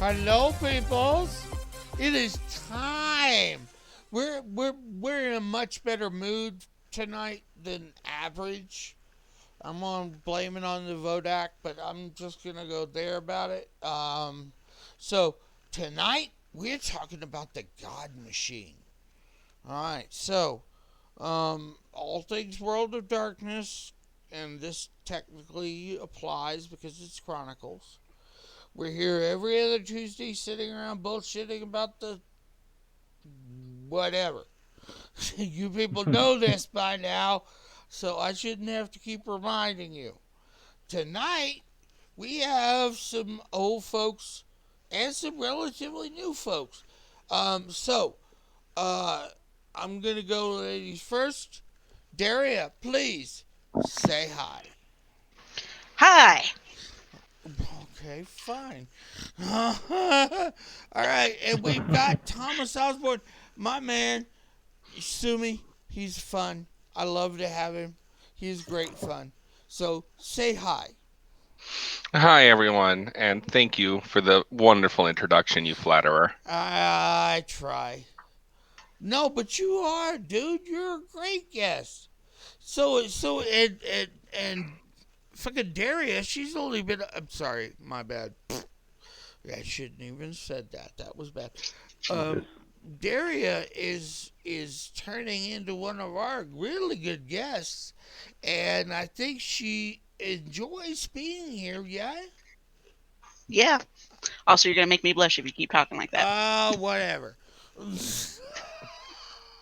Hello, peoples. It is time. We're in a much better mood tonight than average. I'm gonna blame it on the Vodak, but I'm just gonna go there about it. So tonight we're talking about the God Machine. All right. So all things World of Darkness, and this technically applies because it's Chronicles. We're here every other Tuesday sitting around bullshitting about the whatever. You people know this by now, so I shouldn't have to keep reminding you. Tonight, we have some old folks and some relatively new folks. So, uh, I'm going to go ladies first. Daria, please say hi. Hi. Okay, fine. All right, and we've got Thomas Osborn, my man. Sue me. He's fun. I love to have him. He's great fun. So say hi. Hi, everyone, and thank you for the wonderful introduction, you flatterer. I try. No, but you are, dude. You're a great guest. And fucking Daria, she's only been. I'm sorry, my bad. I shouldn't even said that. That was bad. Jesus. Daria is turning into one of our really good guests, and I think she enjoys being here. Yeah. Yeah. Also, you're gonna make me blush if you keep talking like that. Whatever.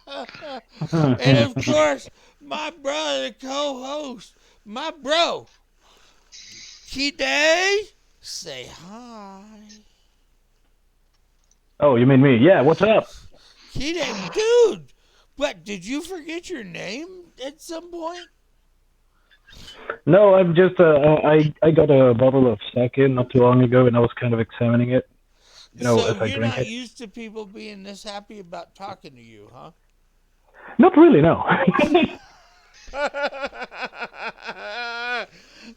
And of course, my brother, the co-host, my bro, Kide, say hi. Oh, you mean me? Yeah, what's up? Kide, dude, what, did you forget your name at some point? No, I'm just I got a bottle of sake not too long ago, and I was kind of examining it, So as I you're drink not it. used to people being this happy about talking to you, huh? Not really, no.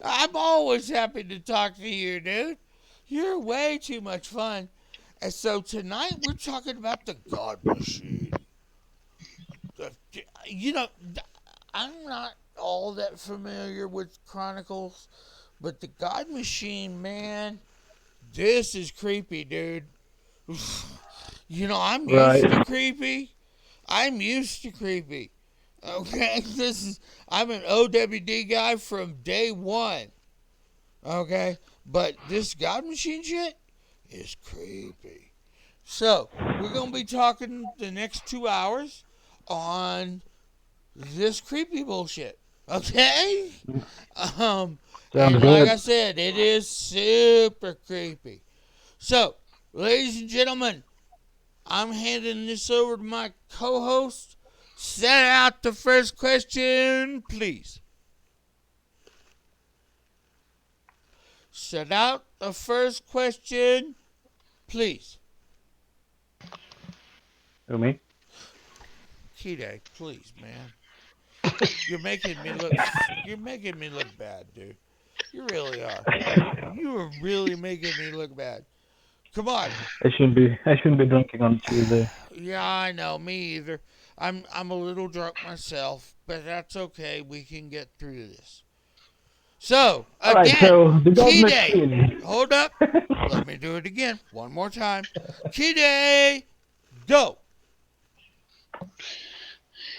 I'm always happy to talk to you, dude. You're way too much fun. And so tonight we're talking about the God Machine. You know, I'm not all that familiar with Chronicles, but the God Machine, man, this is creepy, dude. You know, I'm used Right. to creepy. I'm used to creepy. Okay, I'm an OWD guy from day one. Okay, but this God Machine shit is creepy. So we're gonna be talking the next 2 hours on this creepy bullshit. Okay, Sounds and like good. I said, it is super creepy. So, ladies and gentlemen, I'm handing this over to my co-host. Set out the first question, please. Set out the first question, please. Who me? Kide, please, man. You're making me look. You're making me look bad, dude. You really are. You are really making me look bad. Come on. I shouldn't be drinking on Tuesday. Yeah, I know. Me either. I'm a little drunk myself, but that's okay. We can get through this. So All right, again, so the God Key Day. Machine. Hold up. Let me do it again. One more time. Key Day. Go.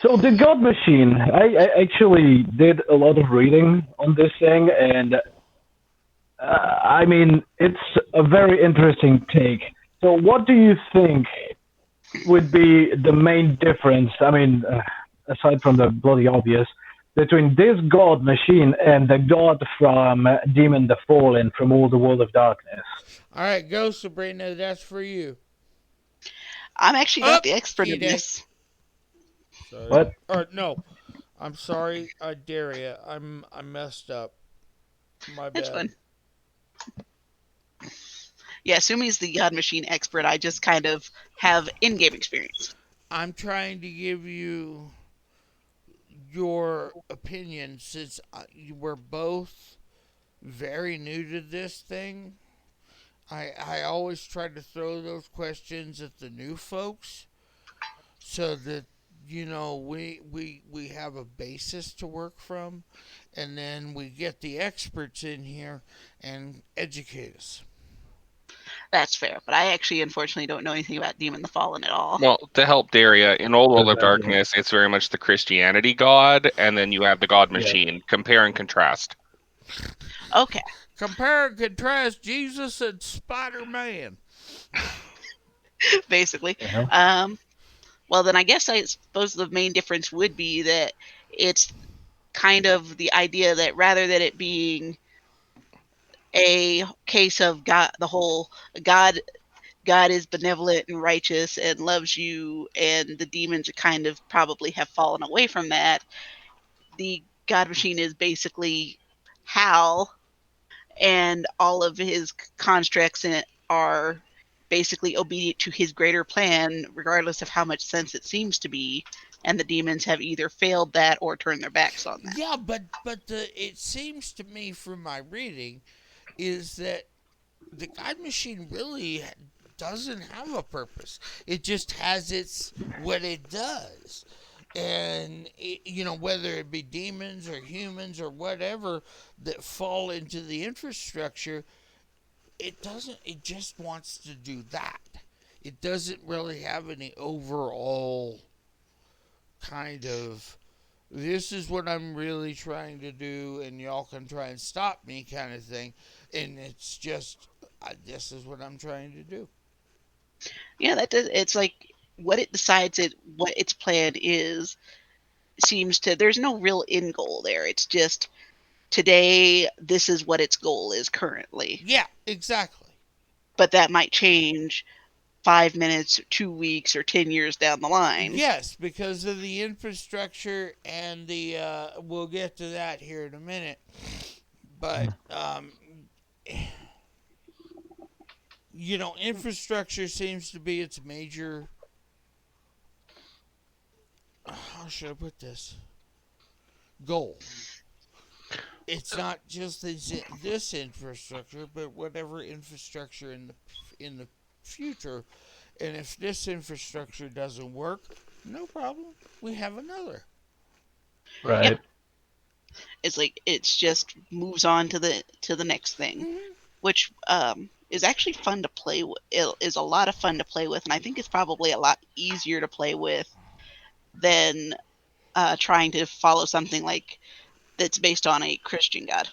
So the God Machine. I actually did a lot of reading on this thing, and I mean it's a very interesting take. So what do you think would be the main difference? I mean, aside from the bloody obvious, between this God Machine and the God from Demon the Fallen from all the World of Darkness. All right, go, Sabrina. That's for you. I'm actually not Up, the expert Key in Day. this. Sorry. What? Or no. I'm sorry, Daria. I messed up. My It's bad. fun. Yeah, Sumi's the God Machine expert. I just kind of have in-game experience. I'm trying to give you your opinion since we're both very new to this thing. I always try to throw those questions at the new folks so that we have a basis to work from, and then we get the experts in here and educate us. That's fair, but I actually unfortunately don't know anything about Demon the Fallen at all. Well, to help Daria, in Old World of Exactly. Darkness, it's very much the Christianity god, and then you have the God Yeah. Machine. Compare and contrast. Okay. Compare and contrast Jesus and Spider-Man. Basically. Yeah. Well, then I suppose the main difference would be that it's kind of the idea that rather than it being a case of God, the whole God God is benevolent and righteous and loves you, and the demons kind of probably have fallen away from that. The God machine is basically Hal, and all of his constructs are basically obedient to his greater plan, regardless of how much sense it seems to be. And the demons have either failed that or turned their backs on that. Yeah, but it seems to me from my reading is that the God Machine really doesn't have a purpose. It just has its what it does. And whether it be demons or humans or whatever that fall into the infrastructure, it doesn't. It just wants to do that. It doesn't really have any overall kind of this is what I'm really trying to do, and y'all can try and stop me kind of thing. And it's just, this is what I'm trying to do. Yeah, that does. It's like what it decides what its plan is seems to. There's no real end goal there. It's just today. This is what its goal is currently. Yeah, exactly. But that might change 5 minutes, 2 weeks, or 10 years down the line. Yes, because of the infrastructure and the. We'll get to that here in a minute. But, infrastructure seems to be its major. How should I put this? Goal. It's not just this infrastructure, but whatever infrastructure in the future. And if this infrastructure doesn't work, no problem. We have another. Right. Yep. It's like it's just moves on to the next thing, Mm-hmm. which is actually fun to play with. It is a lot of fun to play with, and I think it's probably a lot easier to play with than trying to follow something like that's based on a Christian god.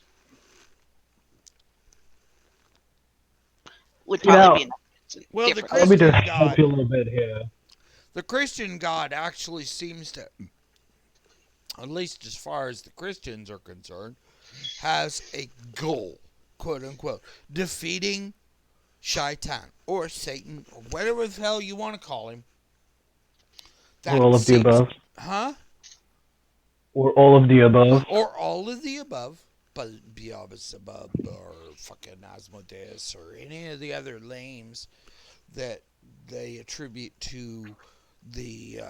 Would probably be well, the different. Let me Christian just God, help you a little bit here. the Christian God actually seems to, at least as far as the Christians are concerned, has a goal, quote unquote, defeating Shaitan or Satan or whatever the hell you want to call him. Or all of the above. Huh? Or all of the above. Or all of the above. But Beelzebub or fucking Asmodeus or any of the other names that they attribute to the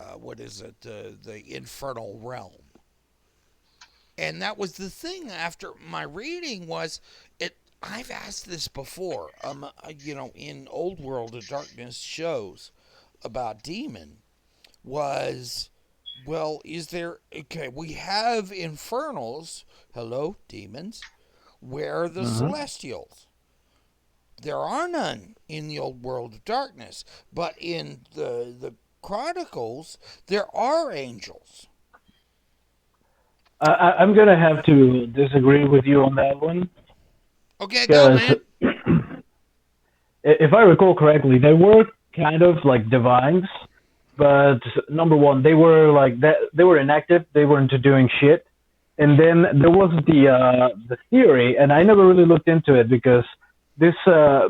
the infernal realm. And that was the thing after my reading was it. I've asked this before, in Old World of Darkness shows about demon was, well, is there, okay, we have infernals, hello, demons, where are the celestials? There are none in the Old World of Darkness, but in the Chronicles, there are angels. I'm gonna have to disagree with you on that one Okay, go, because man. if I recall correctly, they were kind of like divines, but number one, they were like that. They were inactive. They weren't doing shit. And then there was the theory, and I never really looked into it because this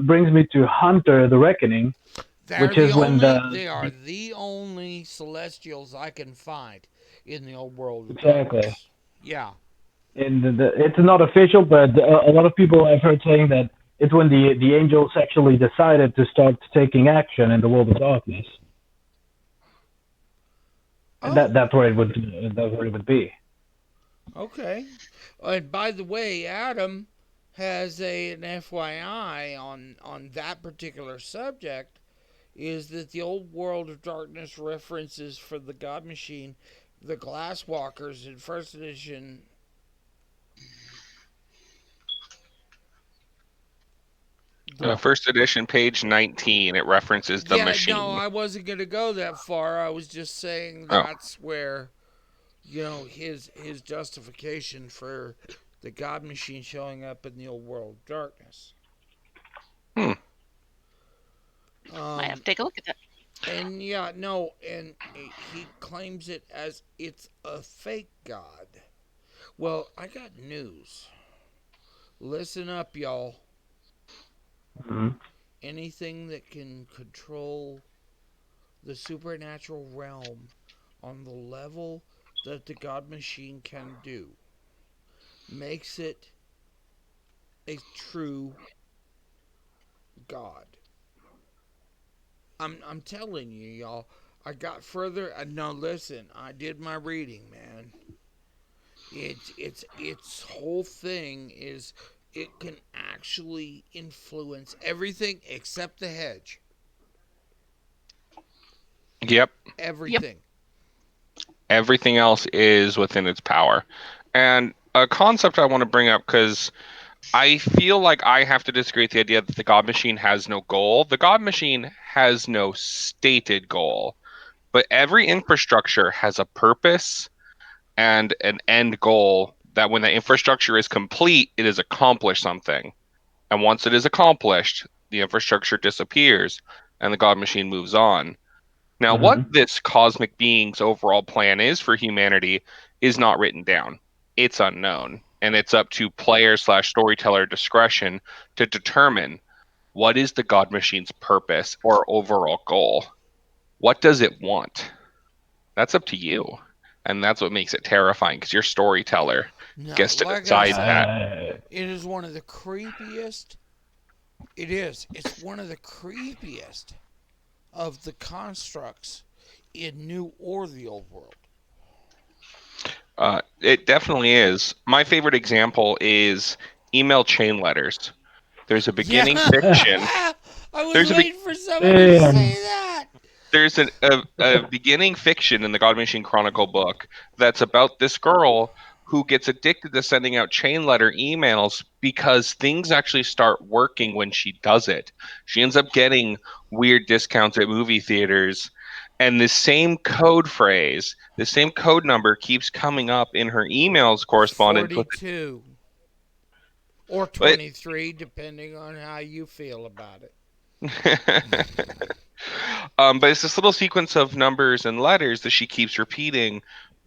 brings me to Hunter the Reckoning, which is when They are the only celestials I can find in the Old World of exactly. Darkness. Yeah. And it's not official, but a lot of people I've heard saying that it's when the angels actually decided to start taking action in the world of darkness. And Oh, that's where it would be. okay. And by the way, Adam, has an FYI on that particular subject is that the old World of Darkness references for the God Machine, the Glasswalkers in first edition. First edition, page 19. It references the Yeah, no, machine. I wasn't gonna go that far. I was just saying Oh, that's where, his justification for the God Machine showing up in the old World of Darkness. hmm. I have Um, to take a look at that. and yeah, no, and he claims it as it's a fake God. Well, I got news. Listen up, y'all. Mhm. Anything that can control the supernatural realm on the level that the God Machine can do makes it a true God. I'm telling you, y'all. I got further. No, listen. I did my reading, man. Its whole thing is it can actually influence everything except the hedge. Yep. Yep. Everything. Everything else is within its power. And a concept I want to bring up because I feel like I have to disagree with the idea that the God Machine has no goal. The God Machine has no stated goal, but every infrastructure has a purpose and an end goal that when the infrastructure is complete, it has accomplished something. And once it is accomplished, the infrastructure disappears and the God Machine moves on. Now, what Mhm. this cosmic being's overall plan is for humanity is not written down. It's unknown, and it's up to player slash storyteller discretion to determine what is the God Machine's purpose or overall goal. What does it want? That's up to you. And that's what makes it terrifying because your storyteller No, gets to like I decide said, that. it is one of the creepiest. It is. It's one of the creepiest of the constructs in New or the Old World. It definitely is. My favorite example is email chain letters. There's a Yeah, beginning fiction. I was There's a be- waiting for somebody to say Damn. that. there's a beginning fiction in the God Machine Chronicle book that's about this girl who gets addicted to sending out chain letter emails because things actually start working when she does it. She ends up getting weird discounts at movie theaters, and the same code phrase, the same code number keeps coming up in her emails correspondence with 42 or it. 23, depending on how you feel about it. But it's this little sequence of numbers and letters that she keeps repeating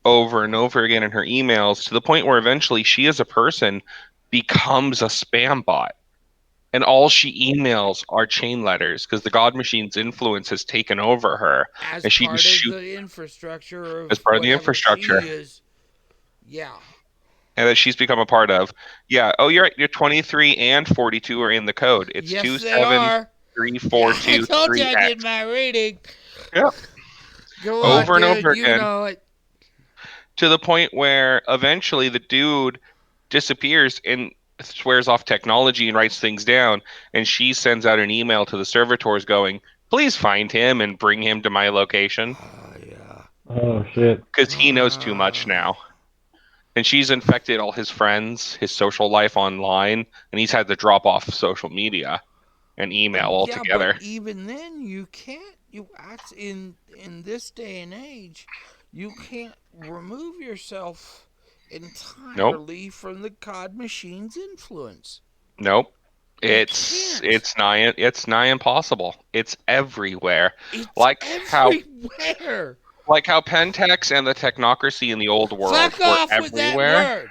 over and over again in her emails to the point where eventually she, as a person, becomes a spam bot. And all she emails are chain letters because the God Machine's influence has taken over her. As And she just part of shoots the infrastructure as of part of the whatever infrastructure she is. Yeah. and that she's become a part of. Yeah. Oh, you're right. You're 23 and 42 are in the code. It's Yes, they are. Yeah, I told you I 27342 did my reading. Yep. Go on, Over and over dude. You again. know it. To the point where eventually the dude disappears and swears off technology and writes things down, and she sends out an email to the servitors going, please find him and bring him to my location Yeah. Oh shit. because he knows too much Uh, now. And she's infected all his friends, his social life online, and he's had to drop off social media and email yeah, but altogether. even then, you can't. You act in this day and age, you can't remove yourself Nope, entirely from the God Machine's influence. nope. You It's can't. it's nigh impossible. It's everywhere. It's Like how everywhere. like how Pentex and the technocracy in the old world Fuck were off with that everywhere. word.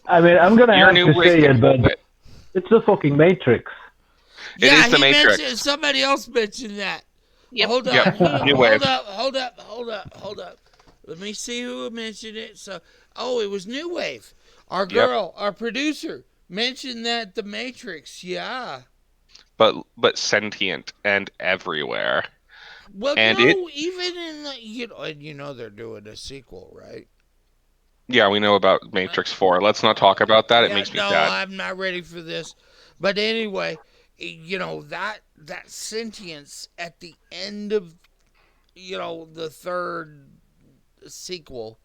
I mean, I'm gonna Your have new to wave say can it, but hold it. it's the fucking Matrix. It Yeah, is the he mentioned Matrix. somebody else mentioned that. Yep. Hold Yep. on. New Hold wave. up. Hold up. Hold up. Hold up. Let me see who mentioned it. So, oh, it was New Wave. Our Yep. girl, our producer, mentioned that the Matrix. Yeah. But sentient and everywhere. Well, And it no, even in the, you know they're doing a sequel, right? Yeah, we know about Matrix 4. Let's not talk about that. It makes me no, sad. I'm not ready for this. But anyway, that sentience at the end of the third sequel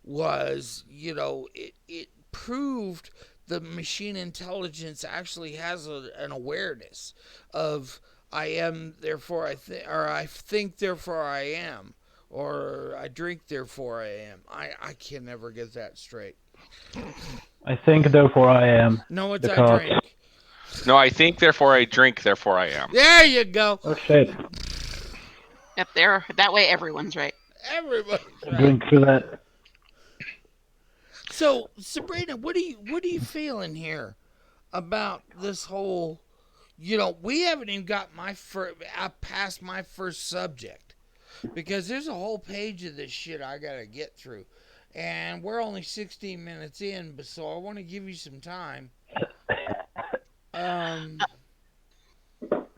was it proved the machine intelligence actually has an awareness of I am therefore I think, or I think therefore I am, or I drink therefore I am. I can never get that straight. I think, therefore I am. No, it's I Because. drink. No, I think, therefore I drink, therefore I am. There you go. Oh shit. Yep, there. That way, everyone's right. Everybody's right. Drink through that. So, Sabrina, what are you feeling here about this whole? We haven't even got past my first subject because there's a whole page of this shit I gotta get through, and we're only 16 minutes in, but so I want to give you some time.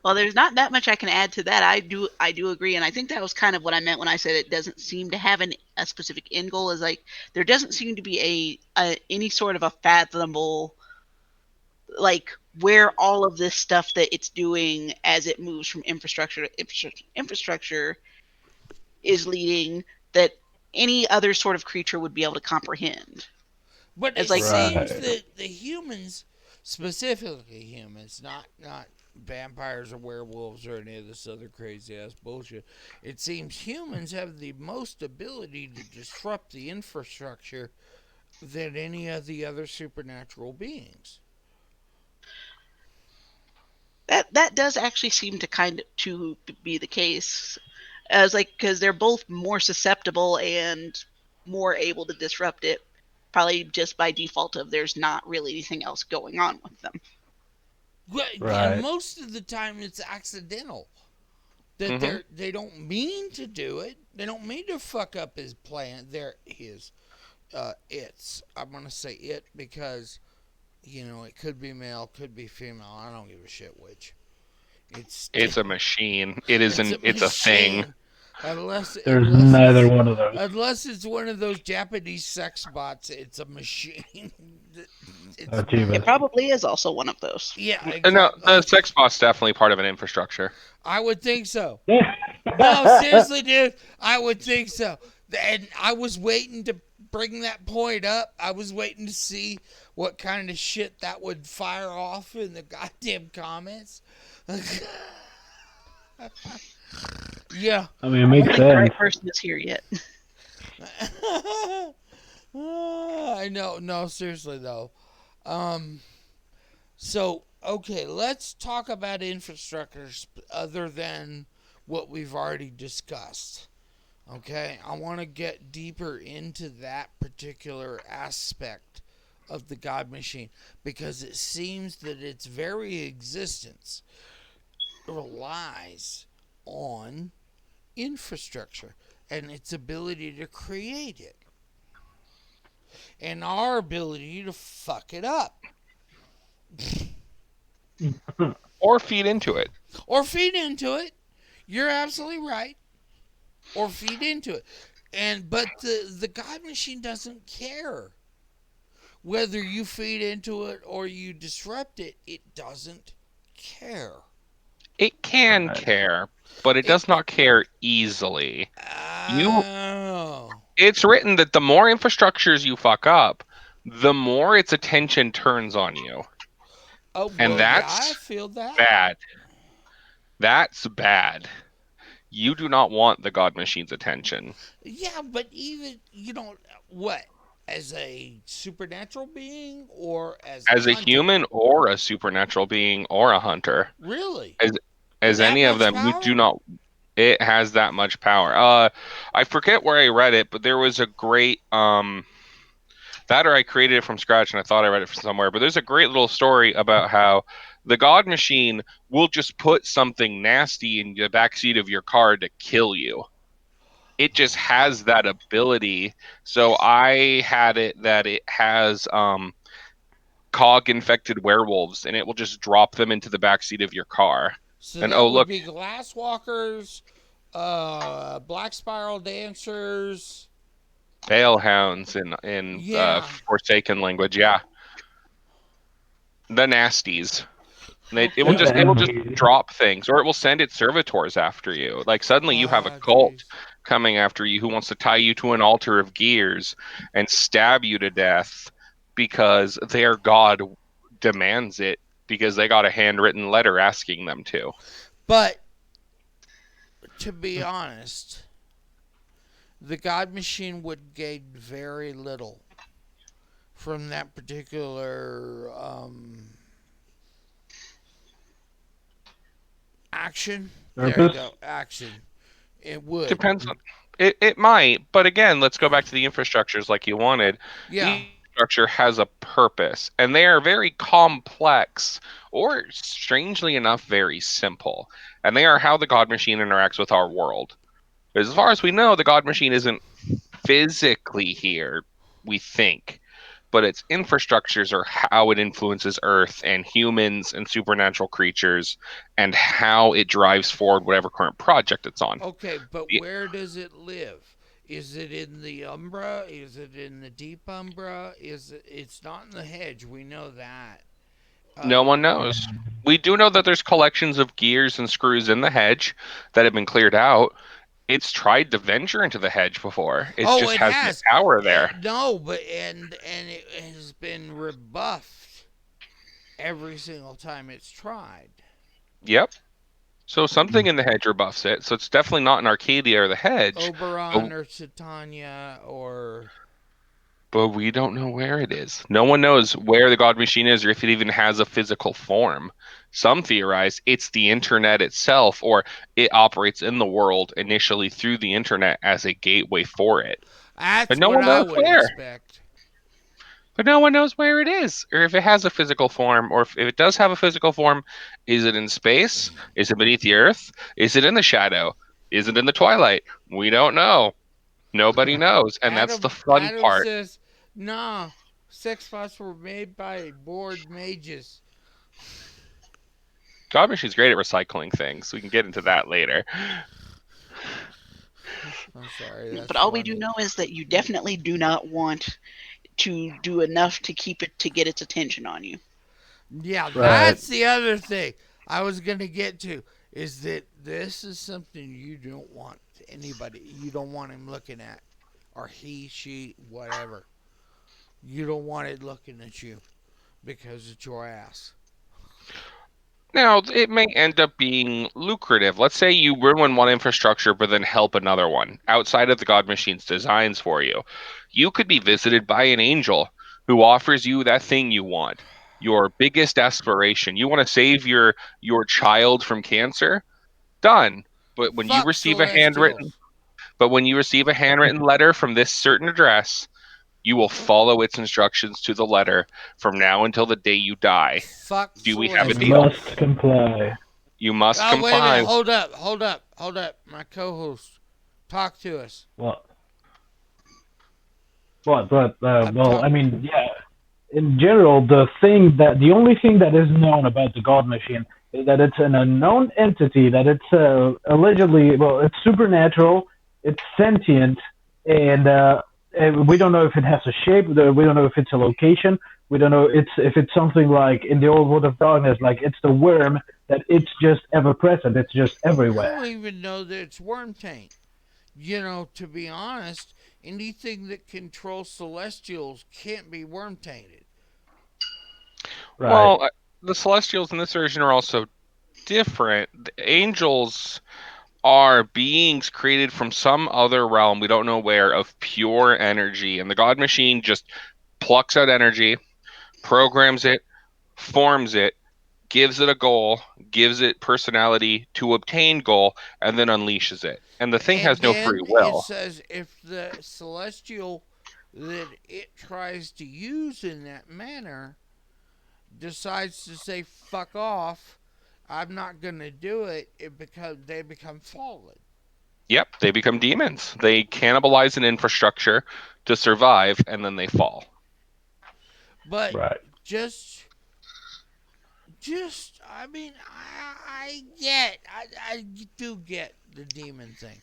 Well, there's not that much I can add to that. I do agree, and I think that was kind of what I meant when I said it doesn't seem to have a specific end goal. Is like there doesn't seem to be any sort of a fathomable, like, where all of this stuff that it's doing as it moves from infrastructure to infrastructure is leading that any other sort of creature would be able to comprehend. But It's it like- seems Right. that the humans, specifically humans, not vampires or werewolves or any of this other crazy ass bullshit. It seems humans have the most ability to disrupt the infrastructure than any of the other supernatural beings. That does actually seem to kind of to be the case, as like because they're both more susceptible and more able to disrupt it, probably just by default of there's not really anything else going on with them. Right. And most of the time, it's accidental. That Mhm. they don't mean to do it. They don't mean to fuck up his plan. I'm gonna say it because it could be male, could be female. I don't give a shit which. It's a machine. It's a thing. machine. Unless There's neither one of those. unless it's one of those Japanese sex bots, it's a machine. Oh, Jeebus. It probably is also one of those. Yeah, No, exactly. the sex bot's definitely part of an infrastructure. I would think so. No, seriously, dude, I would think so. And I was waiting to bring that point up. I was waiting to see what kind of shit that would fire off in the goddamn comments. Yeah. I mean, it makes I don't think the sense. right person is here yet. I know. No, seriously though. So okay, let's talk about infrastructures other than what we've already discussed. Okay, I want to get deeper into that particular aspect of the God machine because it seems that its very existence relies on infrastructure and its ability to create it and our ability to fuck it up Or feed into it. or feed into it. You're absolutely right. Or feed into it. But the God machine doesn't care whether you feed into it or you disrupt it. It doesn't care. It can care, but it does not care easily. Oh. It's written that the more infrastructures you fuck up, the more its attention turns on you. Oh, And well, that's yeah, I feel that. Bad. That's bad. You do not want the God machine's attention. Yeah, but even what? As a supernatural being or as As a hunter? human or a supernatural being or a hunter. Really? As That any of much them, you power? do not. It has that much power. I forget where I read it, but there was a great that, or I created it from scratch and I thought I read it from somewhere. But there's a great little story about how the God machine will just put something nasty in the backseat of your car to kill you. It just has that ability. So I had it that it has cog infected werewolves, and it will just drop them into the backseat of your car. So And that oh would look, be glass walkers, black spiral dancers. Palehounds in Yeah. Forsaken language, yeah. The nasties. Okay. It will just drop things, or it will send its servitors after you. Like suddenly you have a Oh, cult jeez. coming after you who wants to tie you to an altar of gears and stab you to death because their god demands it because they got a handwritten letter asking them to. But to be honest, the God Machine would gain very little from that particular action. There you Purpose? go, action. It would. Depends on it might, but again, let's go back to the infrastructures like you wanted. Yeah. The infrastructure has a purpose, and they are very complex, or strangely enough, very simple. And they are how the God Machine interacts with our world. As far as we know, the God Machine isn't physically here, we think, but its infrastructures are how it influences Earth and humans and supernatural creatures and how it drives forward whatever current project it's on. Okay, but The- where does it live? Is it in the umbra? Is it in the deep umbra? Is it? It's not in the hedge. We know that. No Uh, one knows. We do know that there's collections of gears and screws in the hedge that have been cleared out. It's tried to venture into the hedge before. It oh, just it has no has. power there. No, but and it has been rebuffed every single time it's tried. Yep. So something in the hedge rebuffs it. So it's definitely not in Arcadia or the hedge. But Oberon or Titania or but we don't know where it is. No one knows where the God Machine is or if it even has a physical form. Some theorize it's the internet itself, or it operates in the world initially through the internet as a gateway for it. But that's no what one I knows would where. expect. But no one knows where it is, or if it has a physical form, or if it does have a physical form, is it in space? Is it beneath the earth? Is it in the shadow? Is it in the twilight? We don't know. Nobody knows, and that's the fun Adam part. says, "Nah, sex bots were made by bored mages." God Machine's great at recycling things. We can get into that later. I'm sorry, But that's all we do funny. know is that you definitely do not want to do enough to keep it to get its attention on you. Yeah, Right. that's the other thing I was gonna get to is that this is something you don't want anybody. You don't want him looking at, or he, she, whatever. You don't want it looking at you because it's your ass. Now, it may end up being lucrative. Let's say you ruin one infrastructure, but then help another one outside of the God Machine's designs for you. You could be visited by an angel who offers you that thing you want, your biggest aspiration. You want to save your child from cancer? Done. But when you Fuck receive a handwritten Celestials. but when you receive a handwritten letter from this certain address, you will follow its instructions to the letter from now until the day you die. Fuck Do we have a You deal? Celestials. must comply. You must Oh, wait a minute. comply. Hold up. Hold up. Hold up. My co host. Talk to us. What? What? But I'm well, talk. I mean, yeah. In general, the only thing that is known about the God Machine is that it's an unknown entity. That it's allegedly, well, it's supernatural. It's sentient, and we don't know if it has a shape. We don't know if it's a location. We don't know if it's something like in the old World of Darkness, like it's the worm that it's just ever present. It's just I everywhere. don't even know that it's worm taint. You know, to be honest, anything that controls Celestials can't be worm tainted. Right. Well, the Celestials in this version are also different. The angels are beings created from some other realm, we don't know where, of pure energy. And the God Machine just plucks out energy, programs it, forms it, gives it a goal, gives it personality to obtain goal, and then unleashes it. And the thing And has no free then it will. says if the Celestial that it tries to use in that manner decides to say fuck off, I'm not gonna do it, they become fallen. Yep, they become demons. They cannibalize an infrastructure to survive, and then they fall. But Right. just I mean I get I do get the demon thing.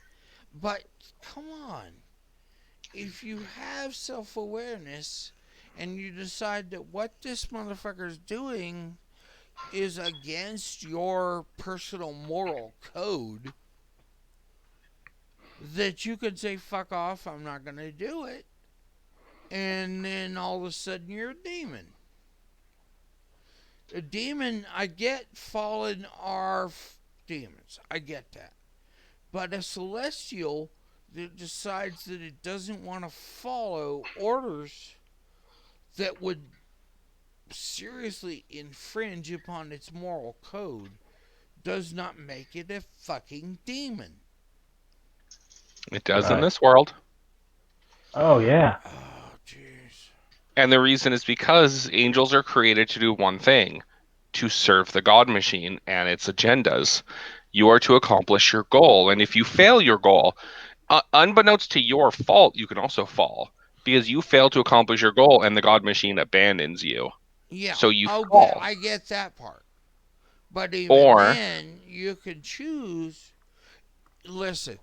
But come on. if you have self-awareness and you decide that what this motherfucker's doing is against your personal moral code, that you could say, fuck off, I'm not going to do it. And then all of a sudden you're a demon. A demon, I get fallen are demons. I get that. But a celestial that decides that it doesn't want to follow orders that would seriously infringe upon its moral code does not make it a fucking demon. It does in Right. this world. Oh yeah. Oh, jeez. And the reason is because angels are created to do one thing, to serve the God machine and its agendas. You are to accomplish your goal. And if you fail your goal, unbeknownst to your fault, you can also fall because you fail to accomplish your goal and the God machine abandons you. Yeah. So you Okay, fall. I get that part. But even Or then, you can choose. Listen,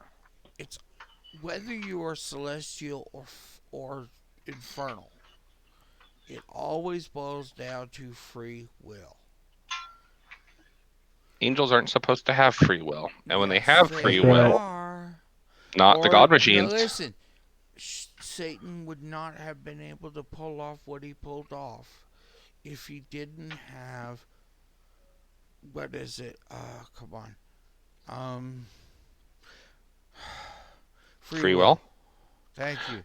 it's whether you are celestial or infernal. It always boils down to free will. angels aren't supposed to have free will. And when they Yes, have free they right. will, are. not the Or God no, machines. listen. Satan would not have been able to pull off what he pulled off if he didn't have what is it? Come on. Um, free Free will. will. Thank you.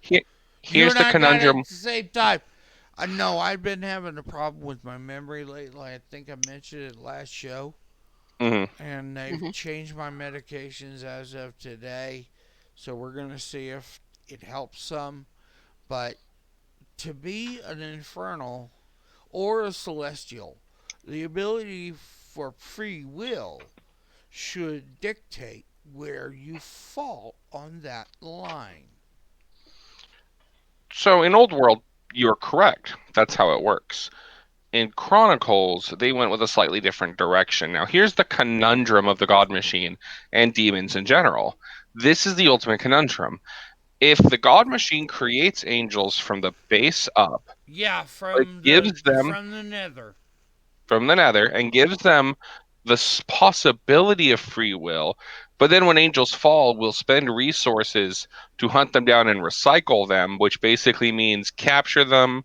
You Here's and the I got it conundrum. at the same time. I know I've been having a problem with my memory lately. I think I mentioned it last show. Mhm. And they've Mhm. changed my medications as of today. So we're going to see if it helps some. But to be an infernal or a celestial, the ability for free will should dictate where you fall on that line. So in Old World, you're correct. That's how it works. In Chronicles, they went with a slightly different direction. Now, here's the conundrum of the God Machine and demons in general. This is the ultimate conundrum. If the God Machine creates angels from the base up, Yeah, it gives them from the nether. from the nether and gives them the possibility of free will, but then when angels fall, we'll spend resources to hunt them down and recycle them, which basically means capture them,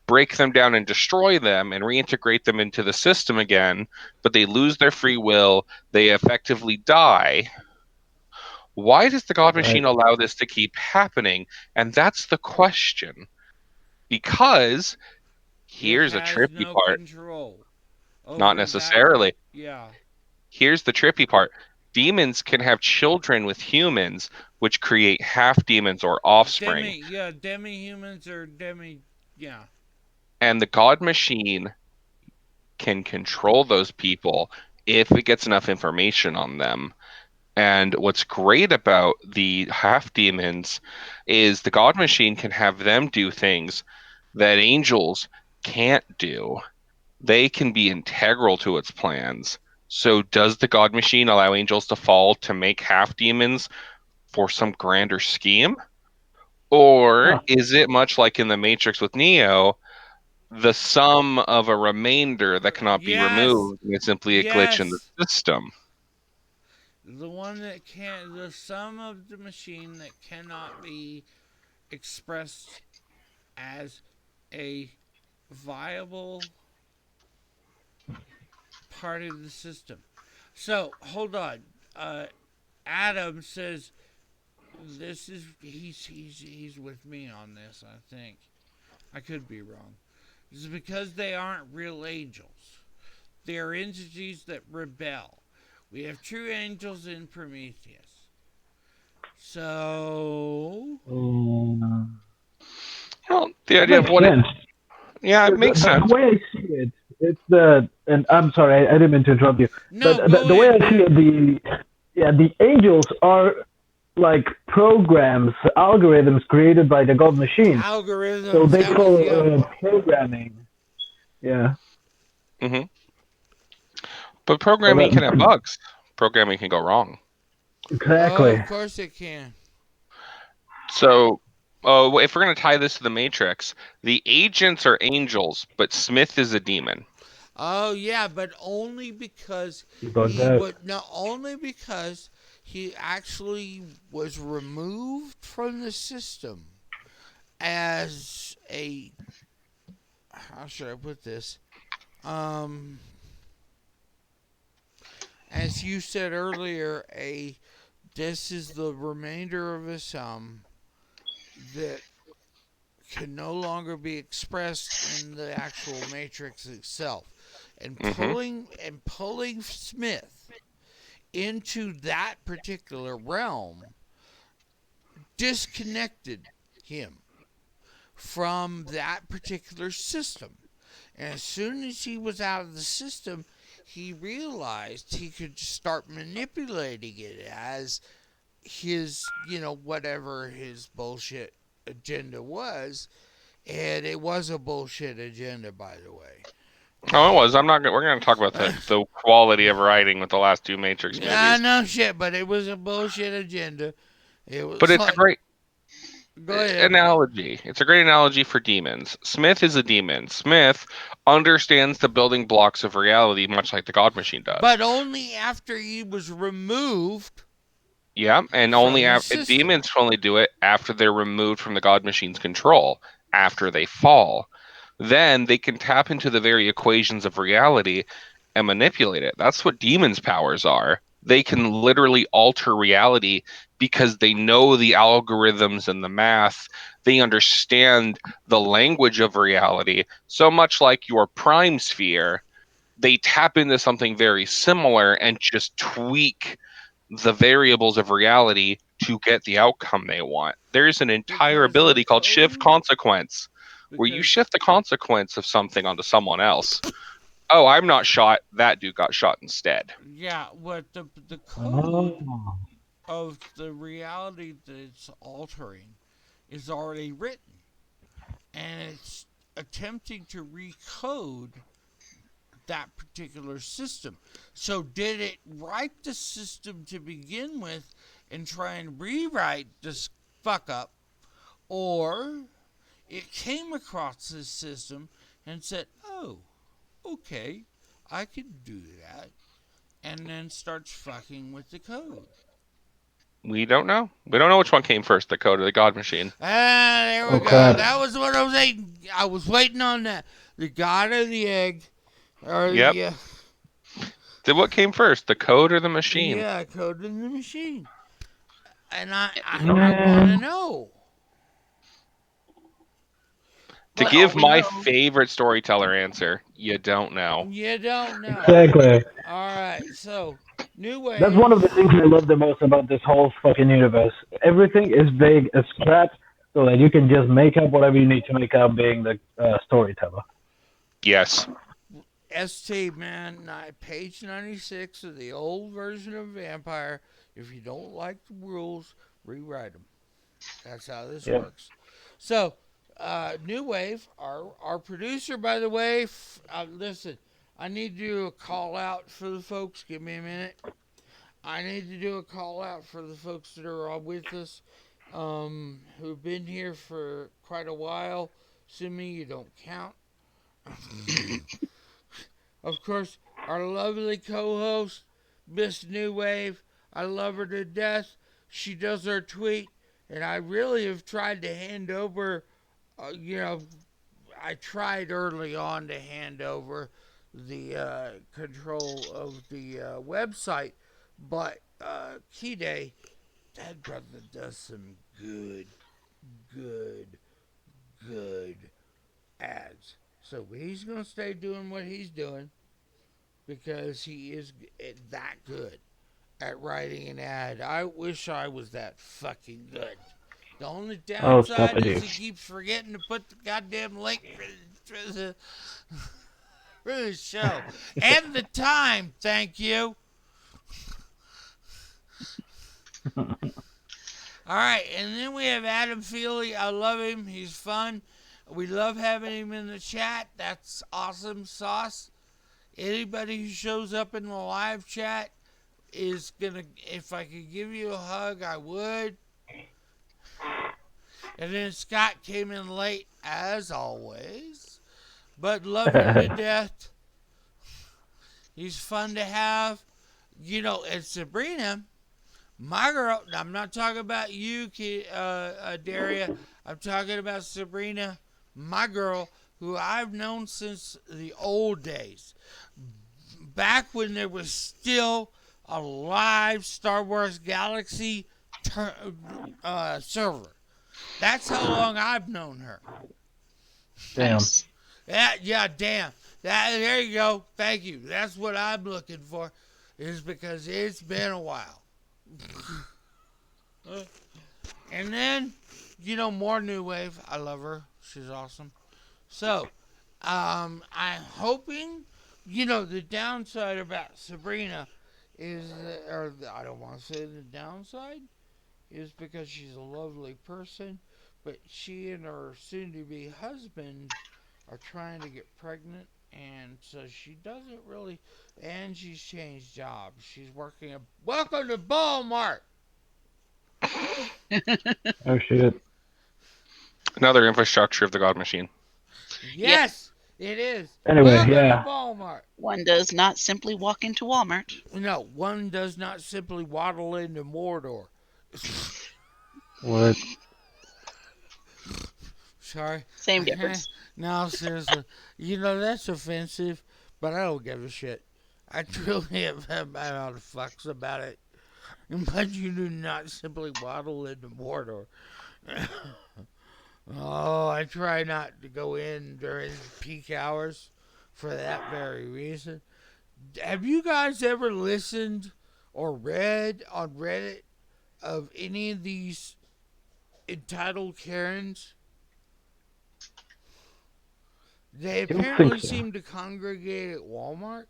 break them down and destroy them and reintegrate them into the system again, but they lose their free will, they effectively die. Why does the God Right. machine allow this to keep happening? And that's the question. Because It here's a has trippy no part. control Not over that. necessarily. Yeah. Here's the trippy part. Demons can have children with humans, which create half demons or offspring. Demi humans or demi. Yeah. And the God machine can control those people if it gets enough information on them. And what's great about the half demons is the God machine can have them do things that angels can't do. They can be integral to its plans. So, does the God machine allow angels to fall to make half demons for some grander scheme? Or Huh. is it much like in the Matrix with Neo, the sum of a remainder that cannot be Yes. removed and it's simply a glitch in the Yes. system? The one that can, the sum of the machine that cannot be expressed as a viable part of the system. So hold on. Adam says this is he's with me on this. I think I could be wrong. This is because they aren't real angels. They are entities that rebel. We have true angels in Prometheus. So Um, Well, the that idea of makes what it, sense. yeah, it makes The sense. way I see it, it's the and I'm sorry, I didn't mean to interrupt you, but no, go the way in, I see dude. it, the angels are like programs, algorithms created by the God machine. So Algorithms. they That was the other follow one. programming. Yeah. Hmm. But So programming can have that bugs. Programming can go wrong. Oh, exactly. of course it can. So Oh, if we're gonna tie this to the Matrix, the agents are angels, but Smith is a demon. Oh yeah, but only because About that. not only because he actually was removed from the system as a, how should I put this? Um, as you said earlier, a this is the remainder of a sum that can no longer be expressed in the actual matrix itself. And Mm-hmm. pulling Smith into that particular realm disconnected him from that particular system. And as soon as he was out of the system, he realized he could start manipulating it as his, whatever his bullshit agenda was. And it was a bullshit agenda, by the way. Oh, it was. I'm not. We're gonna talk about the quality of writing with the last two Matrix Yeah, movies. no shit, but it was a bullshit agenda. It But was it's a like, great go ahead. analogy. It's a great analogy for demons. Smith is a demon. Smith understands the building blocks of reality, much like the God Machine does. But only after he was removed Yeah, and only from the system. demons only do it after they're removed from the God Machine's control, after they fall. Then they can tap into the very equations of reality and manipulate it. That's what demons' powers are. They can literally alter reality because they know the algorithms and the math. They understand the language of reality. So much like your prime sphere, they tap into something very similar and just tweak the variables of reality to get the outcome they want. There's an entire Because the ability called shift code, consequence, where you because, shift the consequence of something onto someone else. Oh, I'm not shot. That dude got shot instead. yeah, what the code Oh. of the reality that it's altering is already written. And it's attempting to recode that particular system. So did it write the system to begin with and try and rewrite this fuck up, or it came across this system and said, "Oh, okay, I can do that," and then starts fucking with the code. We don't know. We don't know which one came first, the code or the God Machine. Ah, there we go. Okay. That was what I was waiting. I was waiting on that. The god or the egg, or Yep. the Then what came first, the code or the machine? yeah, code in the machine. And I want to Man. know. To Well, But all give we my know. favorite storyteller answer, you don't know. you don't know. Exactly. All right, so new That's one wave. of the things I love the most about this whole fucking universe. Everything is vague as crap, so that you can just make up whatever you need to make up being the storyteller. Yes. ST man, page 96 of the old version of Vampire. If you don't like the rules, rewrite them. That's how this Yeah. works. So, new wave. Our producer, by the way. Listen, I need to do a call out for the folks. Give me a minute. I need to do a call out for the folks that are all with us, who've been here for quite a while. Assuming you don't count. Of course, our lovely co-host, Miss New Wave. I love her to death. She does her tweet, and I really have tried to hand over. I tried early on to hand over the control of the website, but Kide, that brother does some good, good ads. So he's gonna stay doing what he's doing because he is that good at writing an ad. I wish I was that fucking good. The only Oh, stop downside it, is you. he keeps forgetting to put the goddamn link for the, for the show. And the time, thank you. All right, and then we have Adam Feely. I love him. He's fun. We love having him in the chat. That's awesome sauce. Anybody who shows up in the live chat is gonna. If I could give you a hug, I would. And then Scott came in late, as always, but love him to death. He's fun to have. And Sabrina, my girl, I'm not talking about you, Daria. I'm talking about Sabrina, my girl, who I've known since the old days. Back when there was still a live Star Wars Galaxy server. That's how long I've known her. Damn. Nice. Yeah, damn. There you go. Thank you. That's what I'm looking for, is because it's been a while. And then, more new wave. I love her. She's awesome. So, I'm hoping, the downside about Sabrina is, I don't want to say the downside, is because she's a lovely person, but she and her soon-to-be husband are trying to get pregnant, and so she doesn't really, and she's changed jobs. She's working at, welcome to Walmart. Oh shit. Another infrastructure of the God Machine. Yes, it is. Anyway, welcome yeah. to Walmart. One does not simply walk into Walmart. No, one does not simply waddle into Mordor. What? Sorry. Same difference. No, seriously. That's offensive, but I don't give a shit. I truly have had out of fucks about it. But you do not simply waddle into Mordor. Oh, I try not to go in during peak hours for that very reason. Have you guys ever listened or read on Reddit of any of these entitled Karens? They apparently seem to congregate at Walmart,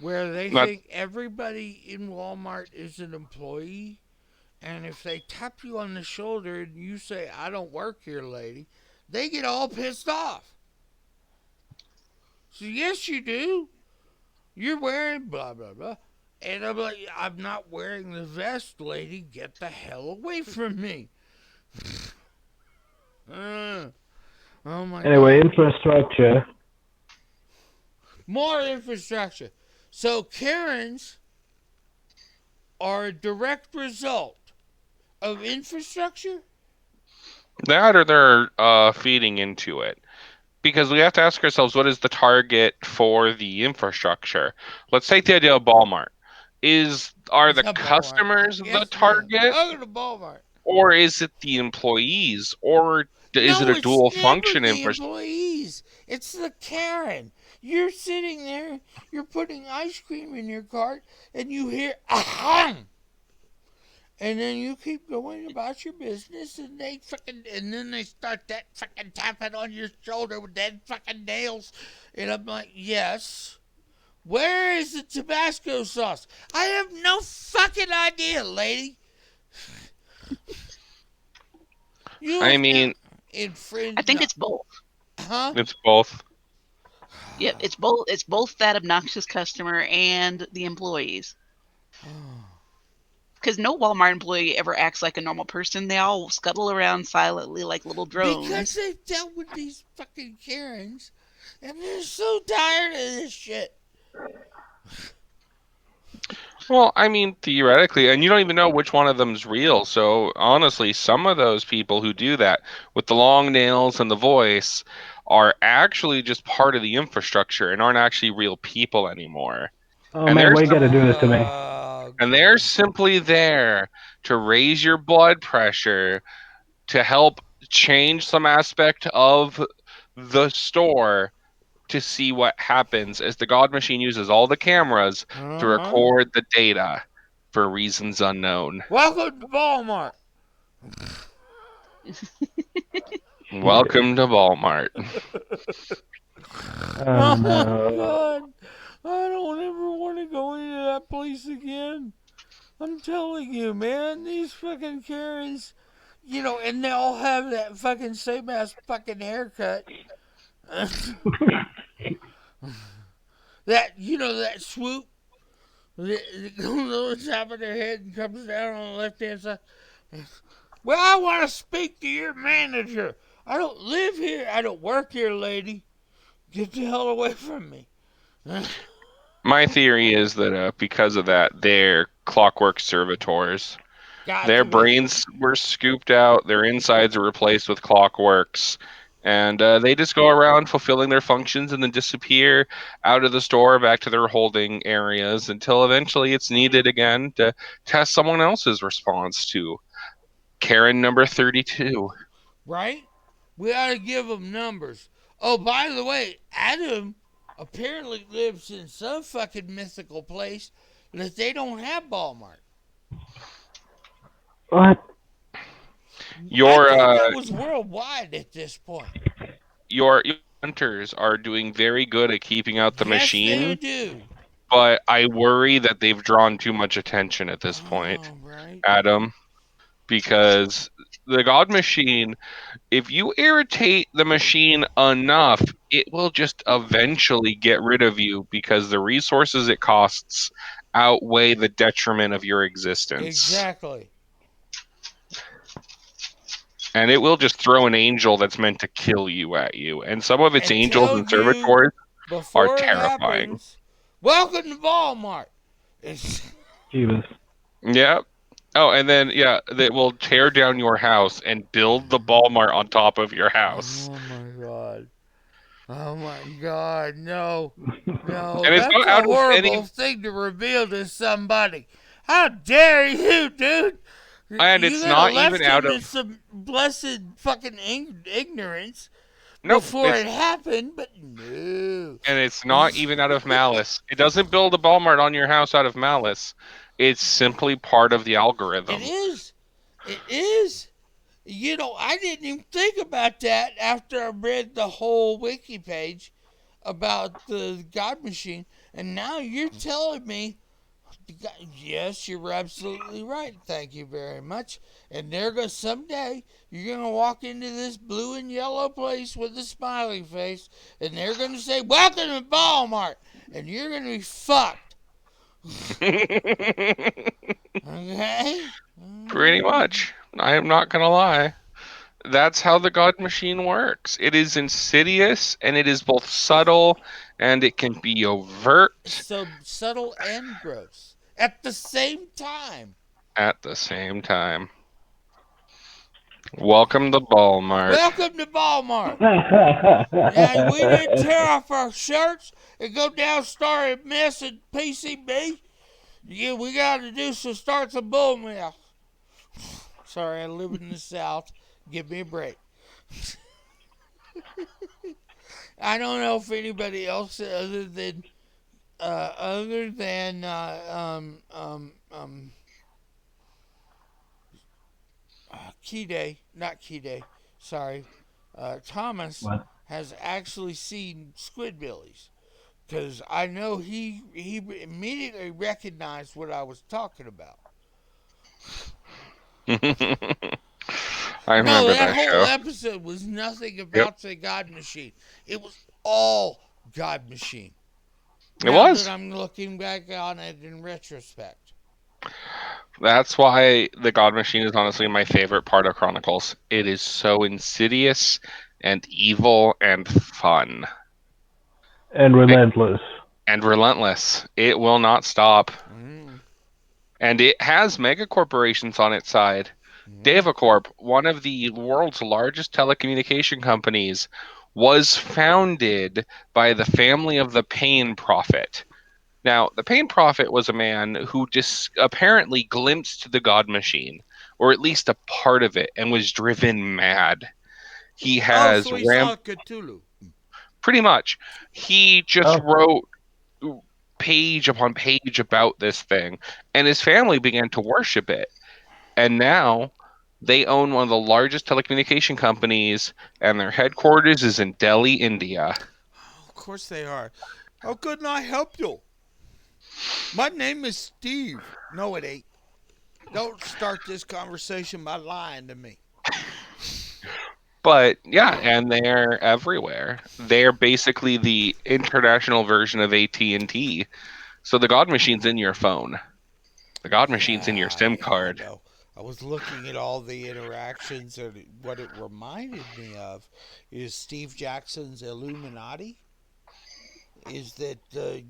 where they think everybody in Walmart is an employee. And if they tap you on the shoulder and you say, I don't work here, lady, they get all pissed off. So, yes, you do. You're wearing blah, blah, blah. And I'm like, I'm not wearing the vest, lady. Get the hell away from me. Oh, my Anyway, God. infrastructure. More infrastructure. So, Karens are a direct result of infrastructure? That or they're feeding into it. Because we have to ask ourselves, what is the target for the infrastructure? Let's take the idea of Walmart. Are the customers the target? Oh, the Walmart. Or is it the employees? Or is it a dual function infrastructure? Employees. It's the Karen. You're sitting there, you're putting ice cream in your cart, and you hear, ahem! And then you keep going about your business, and then they start that fucking tapping on your shoulder with that fucking nails. And I'm like, yes. Where is the Tabasco sauce? I have no fucking idea, lady. I mean, I think it's both. Huh? It's both. Yep, it's both. It's both that obnoxious customer and the employees. Because no Walmart employee ever acts like a normal person. They all scuttle around silently like little drones. Because they've dealt with these fucking Karens, and they're so tired of this shit. Well, I mean, theoretically, and you don't even know which one of them's real. So, honestly, some of those people who do that with the long nails and the voice are actually just part of the infrastructure and aren't actually real people anymore. Oh man, why you gotta do this to me? And they're simply there to raise your blood pressure, to help change some aspect of the store, to see what happens as the God Machine uses all the cameras to record the data for reasons unknown. Welcome to Walmart. Welcome to Walmart. Oh, my no. God. I don't ever want to go into that place again. I'm telling you, man, these fucking Karens, and they all have that fucking same ass fucking haircut. That swoop that goes over the top of their head and comes down on the left hand side. Well, I want to speak to your manager. I don't live here. I don't work here, lady. Get the hell away from me. My theory is that because of that, they're clockwork servitors. Got Their to be. brains were scooped out, their insides are replaced with clockworks, and they just go around fulfilling their functions and then disappear out of the store back to their holding areas until eventually it's needed again to test someone else's response to Karen number 32. Right? We ought to give them numbers. Oh, by the way, Adam apparently lives in some fucking mythical place that they don't have Walmart. What? I Your thought that was worldwide at this point. your hunters are doing very good at keeping out the Yes, they machine, do. but I worry that they've drawn too much attention at this point, Oh, right. Adam, because the God Machine, if you irritate the machine enough, it will just eventually get rid of you because the resources it costs outweigh the detriment of your existence. Exactly. And it will just throw an angel that's meant to kill you at you. And some of its And angels tell and you servitors are before it terrifying. happens, welcome to Walmart. It's, Jesus. Yep. Oh, and then they will tear down your house and build the Walmart on top of your house. oh my god. Oh my god, no. No, And it's that's not a out of horrible any, thing to reveal to somebody. How dare you, dude? and You it's could not have left even out him in of some blessed fucking ignorance no. before It's it happened, but no. and it's not even out of malice. It doesn't build a Walmart on your house out of malice. It's simply part of the algorithm. It is. It is. You know, I didn't even think about that after I read the whole wiki page about the God Machine, and now you're telling me, yes, you're absolutely right. Thank you very much. And there goes someday you're gonna walk into this blue and yellow place with a smiley face, and they're gonna say, "Welcome to Walmart," and you're gonna be fucked. Okay. Pretty much. I am not gonna lie. That's how the God Machine works. It is insidious and it is both subtle and it can be overt So subtle and gross at the same time. at the same time. Welcome to Walmart. Welcome to Walmart. Now, we didn't tear off our shirts and go down start a mess at PCB. Yeah, we got to do some start some bull mess. Sorry, I live in the South. Give me a break. I don't know if anybody else other than Key Day, not Key Day, sorry, Thomas What? has actually seen Squidbillies. Because I know he immediately recognized what I was talking about. I No, remember that that whole show. episode was nothing about the God Machine. It was all God Machine. It Now was. that I'm looking back on it in retrospect. That's why the God Machine is honestly my favorite part of Chronicles. It is so insidious and evil and fun. And relentless. And relentless. It will not stop. Mm. And it has mega corporations on its side. Devacorp, one of the world's largest telecommunication companies, was founded by the family of the Pain Prophet. Now, the Pain Prophet was a man who just apparently glimpsed the God Machine, or at least a part of it, and was driven mad. He has so he saw Cthulhu. pretty much. He just Oh. wrote page upon page about this thing, and his family began to worship it. And now they own one of the largest telecommunication companies, and their headquarters is in Delhi, India. Of course they are. How couldn't I help you? My name is Steve. No, it ain't. Don't start this conversation by lying to me. But yeah, and they're everywhere. They're basically the international version of AT&T. So the God Machine's in your phone. The God Machine's in your SIM card. I was looking at all the interactions, and what it reminded me of is Steve Jackson's Illuminati. Is that the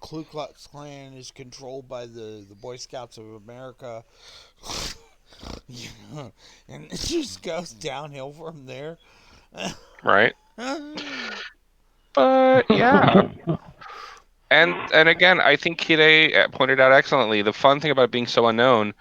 Ku Klux Klan is controlled by the Boy Scouts of America, yeah, and it just goes downhill from there. Right. But yeah, and again, I think Kide pointed out excellently. The fun thing about being so unknown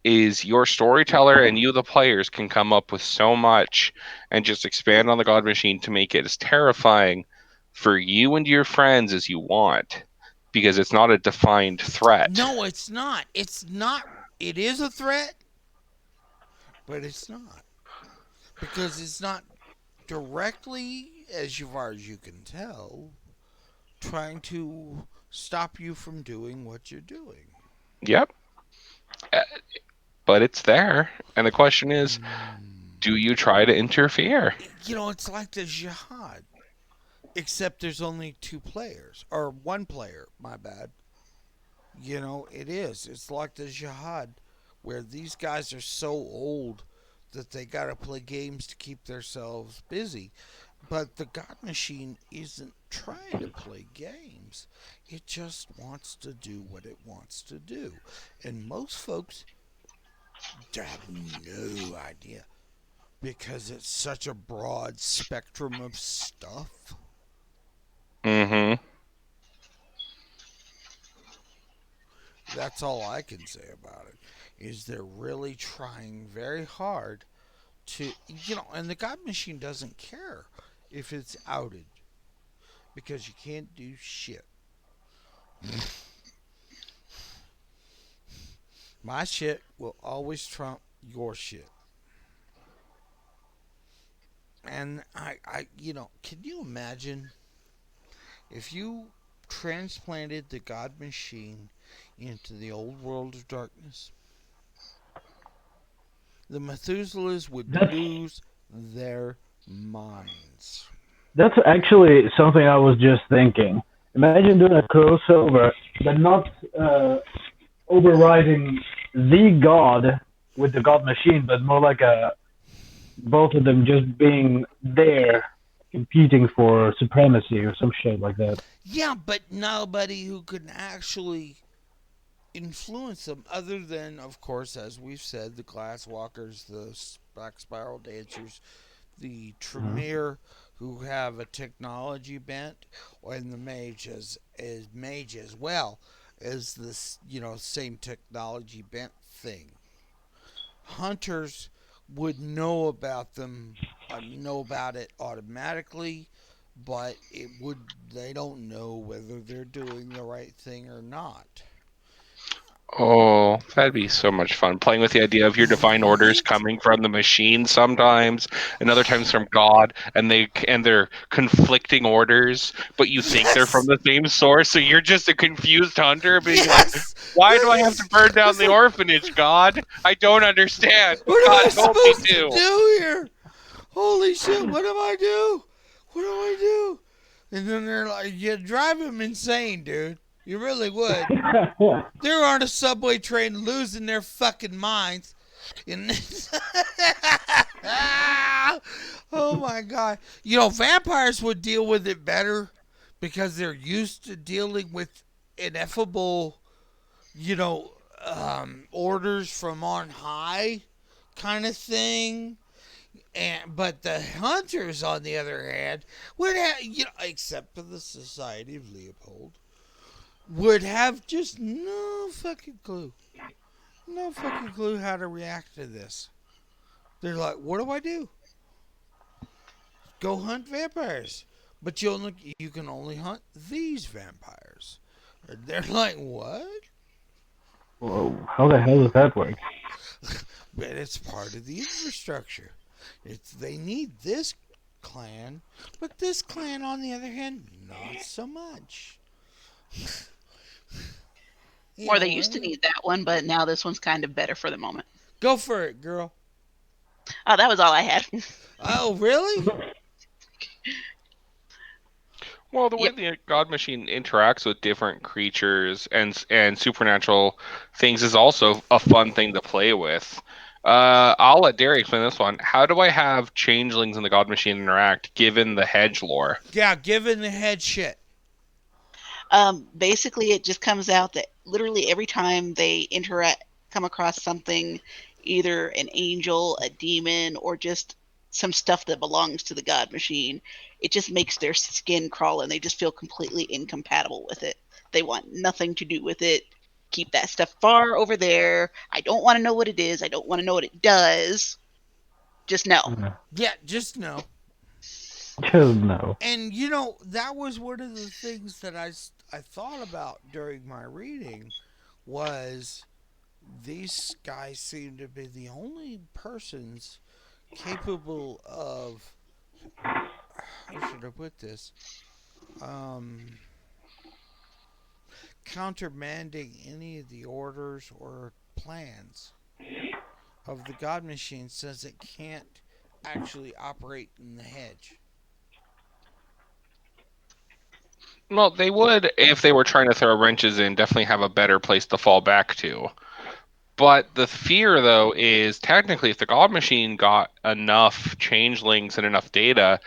is your storyteller and you, the players, can come up with so much and just expand on the God Machine to make it as terrifying for you and your friends as you want, because it's not a defined threat. No, it's not. It's not. It is a threat, but it's not because it's not directly, as far as you can tell, trying to stop you from doing what you're doing. Yep. Uh, But it's there. And the question is, do you try to interfere? It's like the jihad, except there's only two players or one player. My bad. It is. It's like the jihad, where these guys are so old that they got to play games to keep themselves busy. But the God Machine isn't trying to play games. It just wants to do what it wants to do. And most folks have no idea because it's such a broad spectrum of stuff. Mm-hmm. That's all I can say about it. Is they're really trying very hard to, and the God Machine doesn't care if it's outed because you can't do shit. My shit will always trump your shit. And can you imagine if you transplanted the God Machine into the old world of darkness? The Methuselahs would That's lose their minds. that's actually something I was just thinking. Imagine doing a crossover, but not overriding the god with the god machine, but more like a both of them just being there, competing for supremacy or some shit like that. Yeah, but nobody who can actually influence them, other than, of course, as we've said, the Glass Walkers, the Black Spiral Dancers, the Uh-huh. Tremere, who have a technology bent, and the mage as well as this, same technology bent thing. Hunters would know about them, know about it automatically, but they don't know whether they're doing the right thing or not. Oh, that'd be so much fun. Playing with the idea of your divine orders Right? coming from the machine sometimes, and other times from God, and they're conflicting orders, but you think they're from Yes. the same source, so you're just a confused hunter being like, Yes. why do I have to burn down It's the like, orphanage, God? I don't understand, but what am God I told me supposed to to. do here? Holy shit! What do I do? What do I do? And then they're like, you drive them insane, dude. You really would. They're on a subway train losing their fucking minds. And oh my god. Vampires would deal with it better because they're used to dealing with ineffable, orders from on high kind of thing. But the hunters, on the other hand, would have, except for the Society of Leopold, would have just no fucking clue. No fucking clue how to react to this. They're like, what do I do? Go hunt vampires. But you can only hunt these vampires. And they're like, what? Whoa, how the hell does that work? But it's part of the infrastructure. They need this clan, but this clan, on the other hand, not so much. You Or they know used to what? need that one, but now this one's kind of better for the moment. Go for it, girl. Oh, that was all I had. Oh, really? Well, the way Yep. the God Machine interacts with different creatures and supernatural things is also a fun thing to play with. I'll let Derry explain this one. How do I have changelings and the God Machine interact given the hedge lore? Yeah, given the head shit. Basically, it just comes out that literally every time they interact, come across something, either an angel, a demon, or just some stuff that belongs to the God Machine, it just makes their skin crawl and they just feel completely incompatible with it. They want nothing to do with it. Keep that stuff far over there. I don't want to know what it is. I don't want to know what it does. Just no. Yeah, just no. Just no. And that was one of the things that I thought about during my reading was these guys seem to be the only persons capable of, how should I put this, um, countermanding any of the orders or plans of the God Machine, since it can't actually operate in the hedge. Well, they would, if they were trying to throw wrenches in, definitely have a better place to fall back to. But the fear, though, is technically if the God Machine got enough changelings and enough data,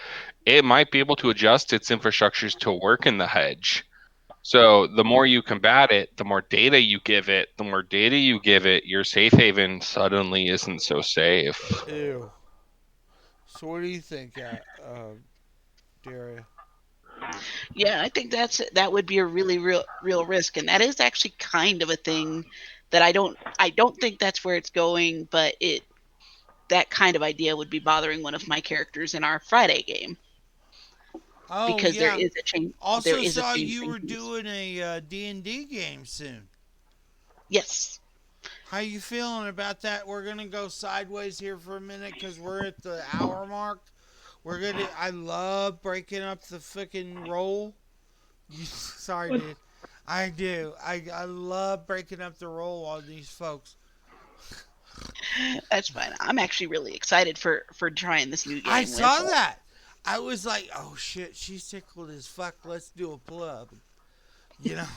it might be able to adjust its infrastructures to work in the hedge. So the more you combat it, the more data you give it. The more data you give it, your safe haven suddenly isn't so safe. Ew. So what do you think, Daria? Yeah, I think that would be a really real risk, and that is actually kind of a thing that I don't think that's where it's going, but it that kind of idea would be bothering one of my characters in our Friday game Oh because there yeah. is a change there Also is a saw you changeling were piece. doing a D&D game soon. Yes. How you feeling about that? We're gonna go sideways here for a minute because we're at the hour mark. We're gonna. I love breaking up the fucking roll. Sorry, dude. I do. I love breaking up the roll on these folks. That's fine. I'm actually really excited for trying this new I game with saw that. I was like, oh shit, she's tickled as fuck. Let's do a plug. You know.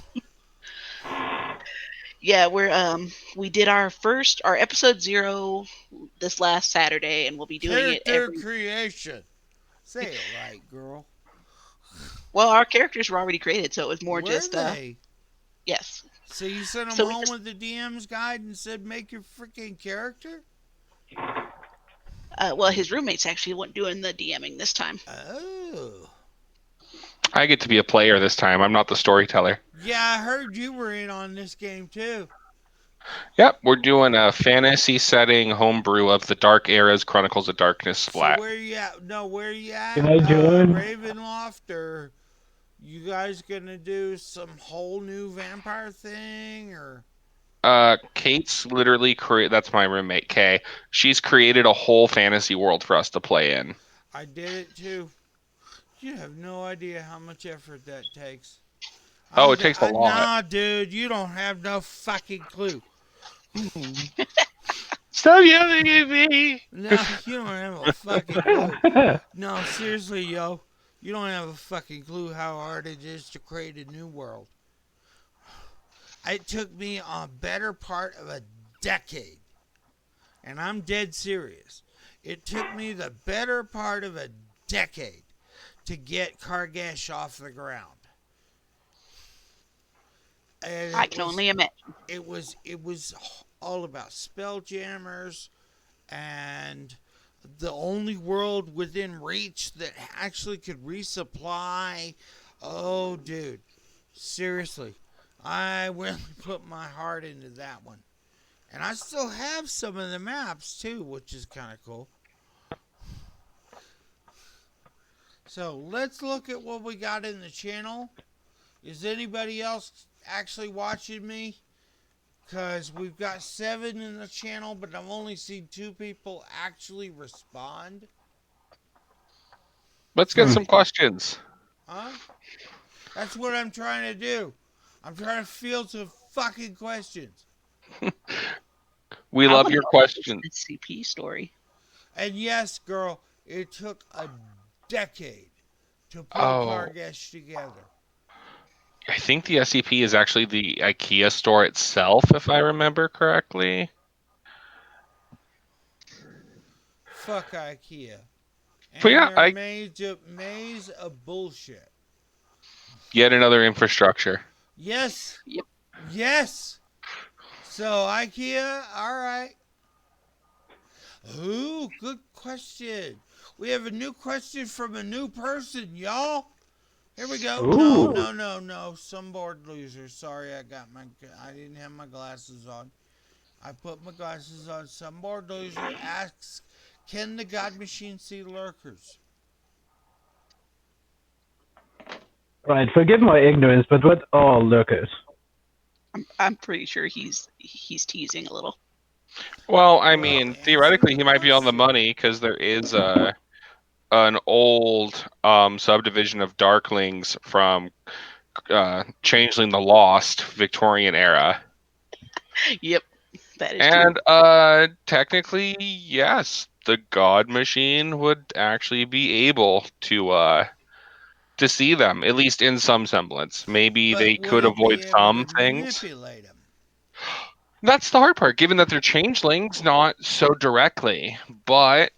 yeah, we did our episode 0 this last Saturday, and we'll be doing it Character every creation. Say it right, girl. well, our characters were already created, so it was more Were just they? yes. So you sent them So we home just with the DM's guide and said, make your freaking character? well, his roommates actually weren't doing the DMing this time. Oh. I get to be a player this time. I'm not the storyteller. Yeah, I heard you were in on this game too. Yep, we're doing a fantasy setting homebrew of the Dark Era's Chronicles of Darkness So splat. where you at? No, where you Can at? I join? Ravenloft, or you guys gonna do some whole new vampire thing, or? Kate's literally that's my roommate, Kay. She's created a whole fantasy world for us to play in. I did it too. You have no idea how much effort that takes. Oh, it takes a lot. Nah, dude, you don't have no fucking clue. Stop yelling at me! No, you don't have a fucking clue. No, seriously, yo. You don't have a fucking clue how hard it is to create a new world. It took me a better part of a decade. And I'm dead serious. It took me the better part of a decade to get Kargash off the ground. And I can only imagine. it was all about spelljammers and the only world within reach that actually could resupply. Oh, dude, seriously, I really put my heart into that one, and I still have some of the maps too, which is kind of cool. So let's look at what we got in the channel. Is anybody else actually watching me? Because we've got 7 in the channel, but I've only seen 2 people actually respond. Let's get some questions. Huh? That's what I'm trying to do. I'm trying to field some fucking questions. We I love want to your know about questions. this CP story. And yes, girl, it took a decade to put a car Oh, guest together. I think the SCP is actually the IKEA store itself, if I remember correctly. Fuck IKEA But and yeah, their I maze of bullshit. yet another infrastructure. Yes, Yep. yes. So IKEA, all right. Ooh, good question. We have a new question from a new person, y'all. Here we go. No, Ooh. no, no, no. Some bored loser. Sorry, I didn't have my glasses on. I put my glasses on. Some bored loser asks, "Can the God Machine see lurkers?" Right, forgive my ignorance, but what are lurkers? I'm pretty sure he's teasing a little. Well, I Well, mean, answer theoretically, the he might be on the question. money because there is an old subdivision of Darklings from Changeling the Lost Victorian era. Yep, that is true. And technically, yes, the God Machine would actually be able to see them, at least in some semblance. Maybe they But would could it avoid be able some to things. manipulate them? That's the hard part, given that they're changelings, not so directly, but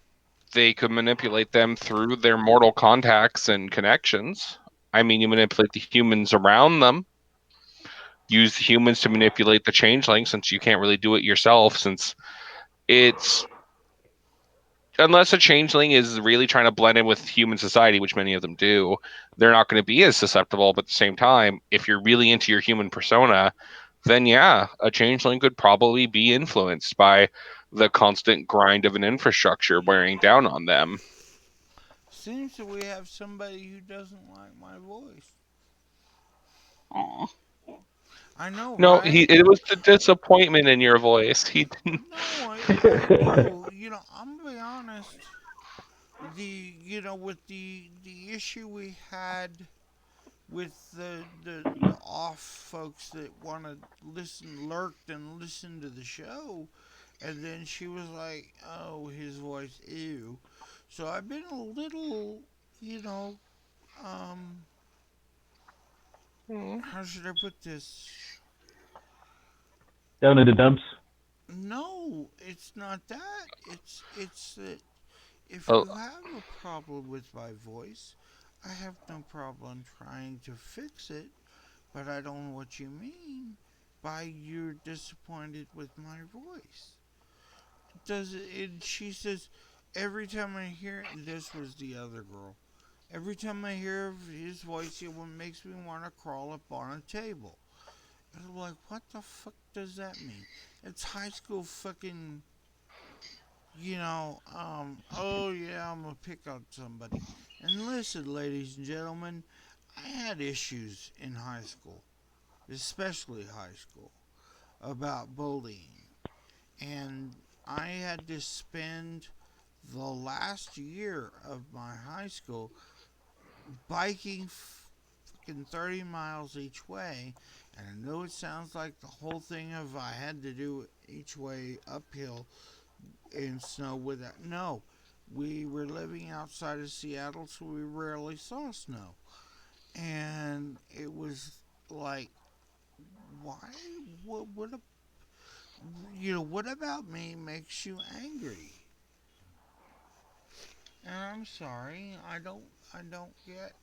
they could manipulate them through their mortal contacts and connections. I mean, you manipulate the humans around them, use the humans to manipulate the changeling, since you can't really do it yourself, since it's unless a changeling is really trying to blend in with human society, which many of them do, they're not going to be as susceptible. But at the same time, if you're really into your human persona, then yeah, a changeling could probably be influenced by the constant grind of an infrastructure wearing down on them. Seems that we have somebody who doesn't like my voice. Aw. I know, No, right? it was the disappointment in your voice. He didn't. No, I know. I'm gonna be honest. With the issue we had with the off folks that want to lurked and listen to the show, and then she was like, "Oh, his voice, ew." So I've been a little, you know, um, how should I put this? Down in the dumps. No, it's not that. It's that if Oh, you have a problem with my voice, I have no problem trying to fix it, but I don't know what you mean by you're disappointed with my voice. Does it? She says every time I hear it, and this was the other girl. Every time I hear his voice, it makes me want to crawl up on a table. And I'm like, what the fuck does that mean? It's high school fucking, oh yeah, I'm gonna pick on somebody. And listen, ladies and gentlemen, I had issues in high school, especially high school, about bullying. And I had to spend the last year of my high school biking fucking 30 miles each way. And I know it sounds like the whole thing of I had to do each way uphill in snow without. No, we were living outside of Seattle, so we rarely saw snow. And it was like, why? What about me makes you angry? And I'm sorry, I don't get.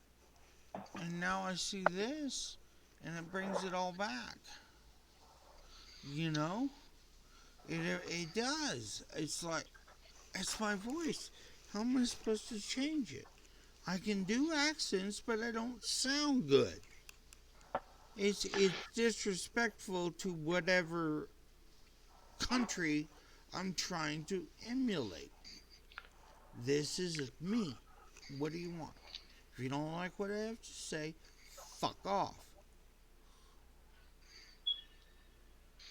And now I see this, and it brings it all back. You know, it does. It's like it's my voice. How am I supposed to change it? I can do accents, but I don't sound good. It's disrespectful to whatever country I'm trying to emulate. This is me. What do you want? If you don't like what I have to say, fuck off.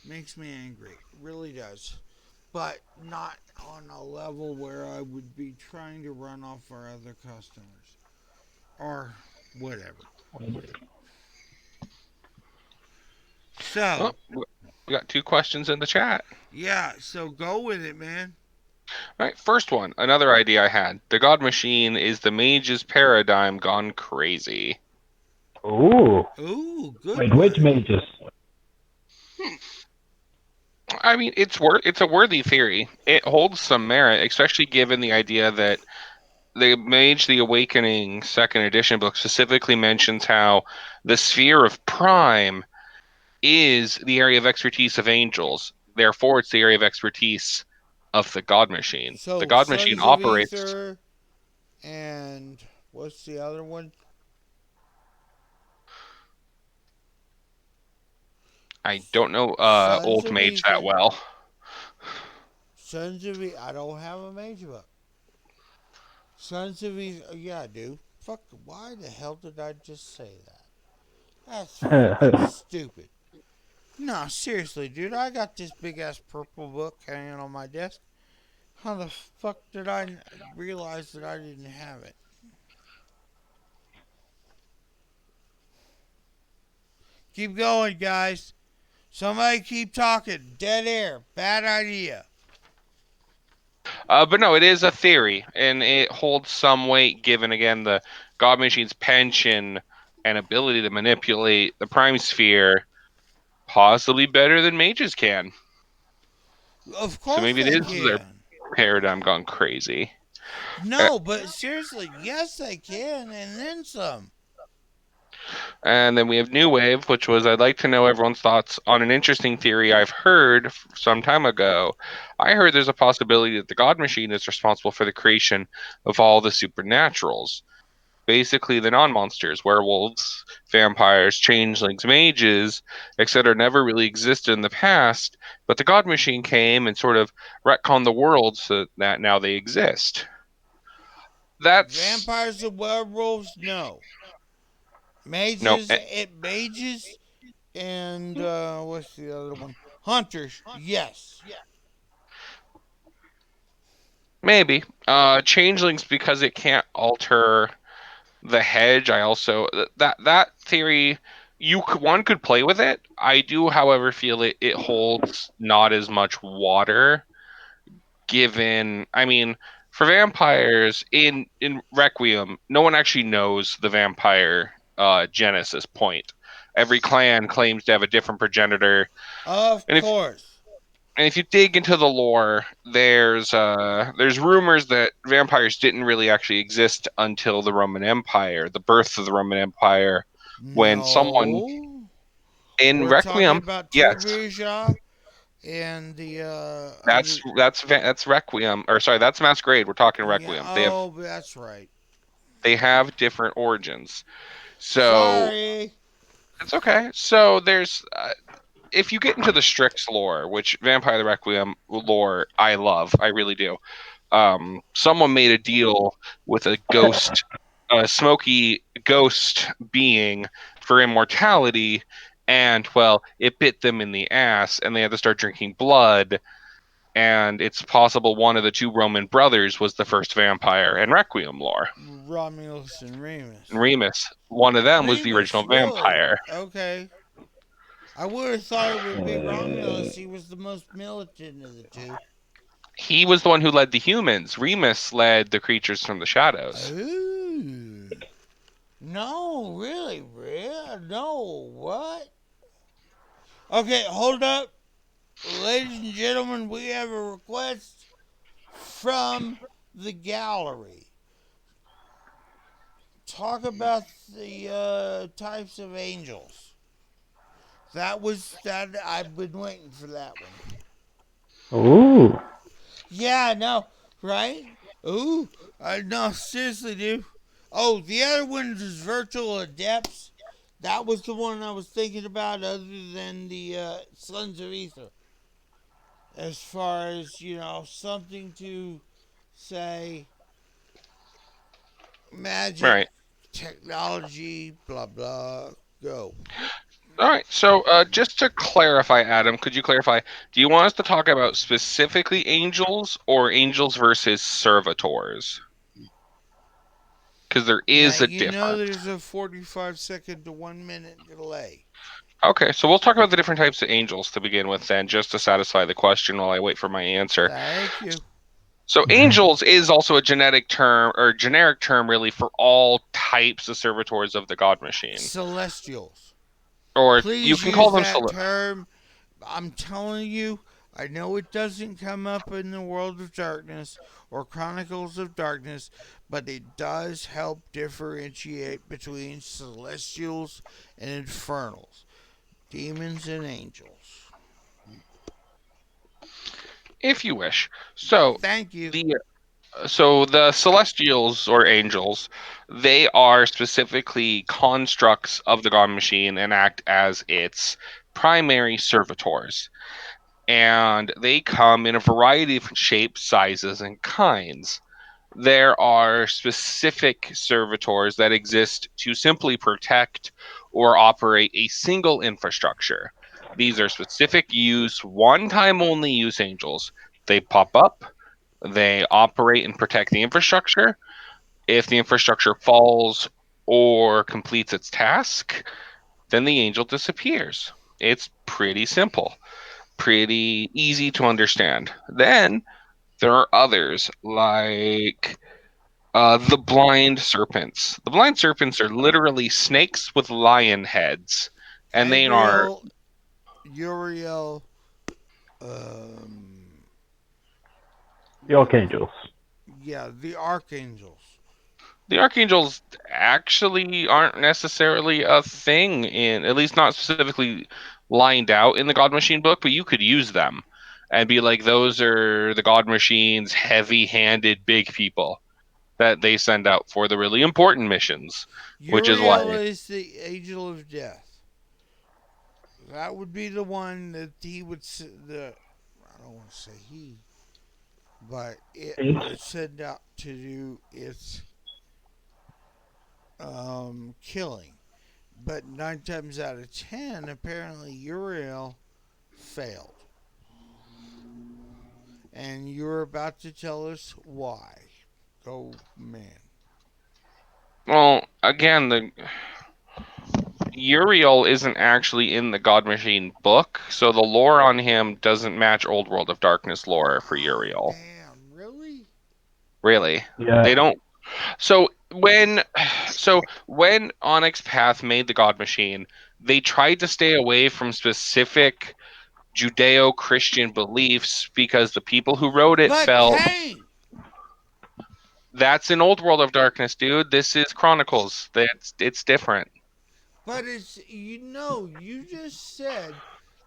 Makes me angry. Really does. But not on a level where I would be trying to run off our other customers. Or whatever. well, So, we got two questions in the chat. yeah, so go with it, man. All right, first one. Another idea I had. The God Machine is the mage's paradigm gone crazy. Ooh. Ooh, good Wait, which one. mages? I mean, it's a worthy theory. It holds some merit, especially given the idea that the Mage the Awakening second edition book specifically mentions how the sphere of prime is the area of expertise of angels. Therefore, it's the area of expertise of the God Machine. The So, God Machine Sons of operates. Ether and what's the other one? I don't know Sons Old of Mage that Ether. well. Sons of Ether. I don't have a mage book. Sons of Ether. Yeah, I do. Fuck. Why the hell did I just say that? That's fucking stupid. No, seriously, dude. I got this big ass purple book hanging on my desk. How the fuck did I realize that I didn't have it? Keep going, guys. Somebody keep talking. Dead air. Bad idea. But no, it is a theory, and it holds some weight given, again, the God Machine's pension and ability to manipulate the Prime Sphere possibly better than mages can. Of So course maybe it they is their can. paradigm gone crazy. No, but seriously, yes, they can, and then some. And then we have New Wave, which was I'd like to know everyone's thoughts on an interesting theory I've heard some time ago. I heard there's a possibility that the God Machine is responsible for the creation of all the supernaturals. Basically, the non monsters, werewolves, vampires, changelings, mages, etc., never really existed in the past, but the God Machine came and sort of retconned the world so that now they exist. That's Vampires and werewolves, no. no, Mages, and what's the other one? Hunters, yes. maybe. Changelings, because it can't alter the hedge. I also that theory, one could play with it. I do, however, feel it holds not as much water. Given, I mean, for vampires in Requiem, no one actually knows the vampire genesis point. Every clan claims to have a different progenitor, Of and course. if you dig into the lore, there's rumors that vampires didn't really actually exist until the Roman Empire, the birth of the Roman Empire, when someone No. in We're talking Requiem, about yes, Tibuja and the that's Requiem, or sorry, that's Masquerade. We're talking yeah, Requiem. oh, that's right. They have different origins, so Sorry. it's okay. So there's if you get into the Strix lore, which Vampire the Requiem lore I love, I really do. Someone made a deal with a smoky ghost being for immortality, and well, it bit them in the ass, and they had to start drinking blood. And it's possible one of the two Roman brothers was the first vampire in Requiem lore. Romulus and And Remus. Remus, one of them was the Remus, original really? vampire. Okay. I would have thought it would be Romulus. He was the most militant of the two. He was the one who led the humans. Remus led the creatures from the shadows. Ooh. No, really? No, what? Okay, hold up. Ladies and gentlemen, we have a request from the gallery. Talk about the types of angels. That I've been waiting for that one. Ooh. Yeah, no, right? Ooh, no, seriously, dude. Oh, the other one is Virtual Adepts. That was the one I was thinking about, other than the Sons of Ether. As far as, something to say, magic, Right. technology, blah, blah, go. All right. So, just to clarify, Adam, could you clarify? Do you want us to talk about specifically angels or angels versus servitors? Because there Now, is a difference. there's a 45-second to 1 minute delay. Okay, so we'll talk about the different types of angels to begin with, then, just to satisfy the question while I wait for my answer. Thank you. So angels is also a genetic term or generic term really for all types of servitors of the God machine. Celestials. Or you Please can call use them that term. I'm telling you, I know it doesn't come up in the World of Darkness or Chronicles of Darkness, but it does help differentiate between celestials and infernals, demons and angels. if you wish. So Thank you. the celestials or angels, they are specifically constructs of the God machine and act as its primary servitors. And they come in a variety of shapes, sizes, and kinds. There are specific servitors that exist to simply protect or operate a single infrastructure. These are specific use, one time only use angels. They pop up, they operate and protect the infrastructure. If the infrastructure falls or completes its task, then the angel disappears. It's pretty simple, pretty easy to understand. Then there are others like the blind serpents. The blind serpents are literally snakes with lion heads, and they are Gabriel, Uriel, um, The Archangels. yeah, the archangels. the archangels actually aren't necessarily a thing in, at least not specifically lined out in the God Machine book, but you could use them and be like, those are the God Machine's heavy-handed big people that they send out for the really important missions, which is why. Uriel is the angel of death. That would be the one that he would. The I don't want to say he, but it It. would send out to do its killing. But 9 times out of 10, apparently Uriel failed. And you're about to tell us why. Go, man. Well, again, the Uriel isn't actually in the God Machine book, so the lore on him doesn't match Old World of Darkness lore for Oh, Uriel. damn. Really? Really. Yeah. They don't. So when Onyx Path made the God Machine, they tried to stay away from specific Judeo-Christian beliefs because the people who wrote it But felt Kane! that's in Old World of Darkness, dude. This is Chronicles. That's it's different. But it's, you just said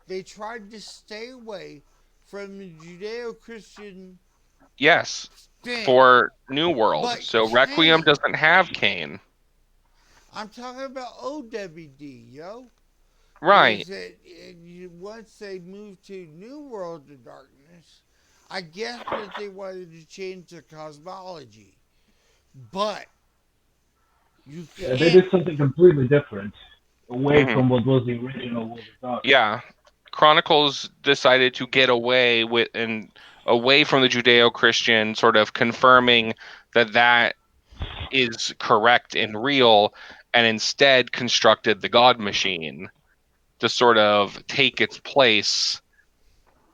they tried to stay away from the Judeo Christian Yes, thing. for New World. But So Requiem Kane, doesn't have Cain. I'm talking about OWD, yo. Right. Is that once they moved to New World of Darkness, I guess that they wanted to change the cosmology. But you Yeah, they can't. did something completely different, away Hmm. from what was the original World of Darkness. Yeah. Chronicles decided to get away with and away from the Judeo-Christian sort of confirming that is correct and real, and instead constructed the God Machine to sort of take its place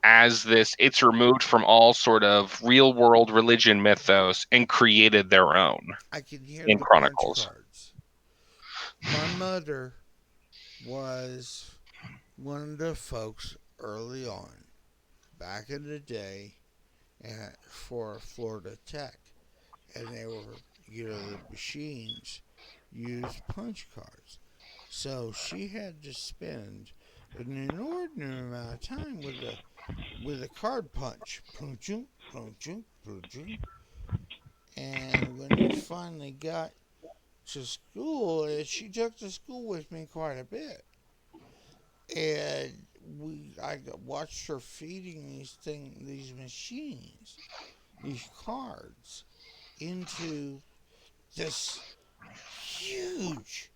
as this. It's removed from all sort of real world religion mythos and created their own I can hear in the punch Chronicles. cards. My mother was one of the folks early on, back in the day, for Florida Tech, and they were, the machines used punch cards. So she had to spend an inordinate amount of time with a card punch. Punching, punching, punching. And when we finally got to school, she took to school with me quite a bit. And I watched her feeding these machines, these cards, into this huge,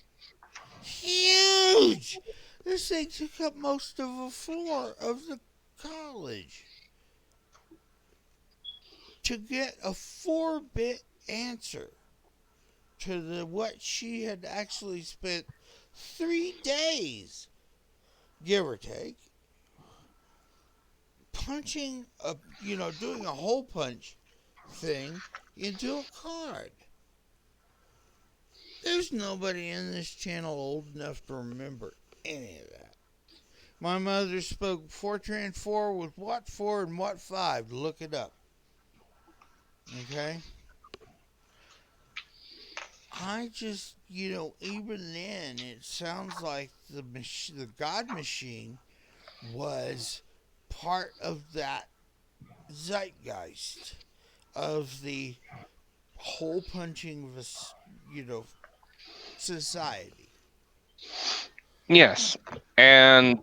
huge. This thing took up most of the floor of the college to get a 4-bit answer to the what she had actually spent 3 days, give or take, punching doing a hole punch thing into a card. There's nobody in this channel old enough to remember any of that. My mother spoke Fortran 4 with Watt 4 and Watt 5. Look it up. Okay? I just, even then, it sounds like the God Machine was part of that zeitgeist of the hole punching of society. Yes, and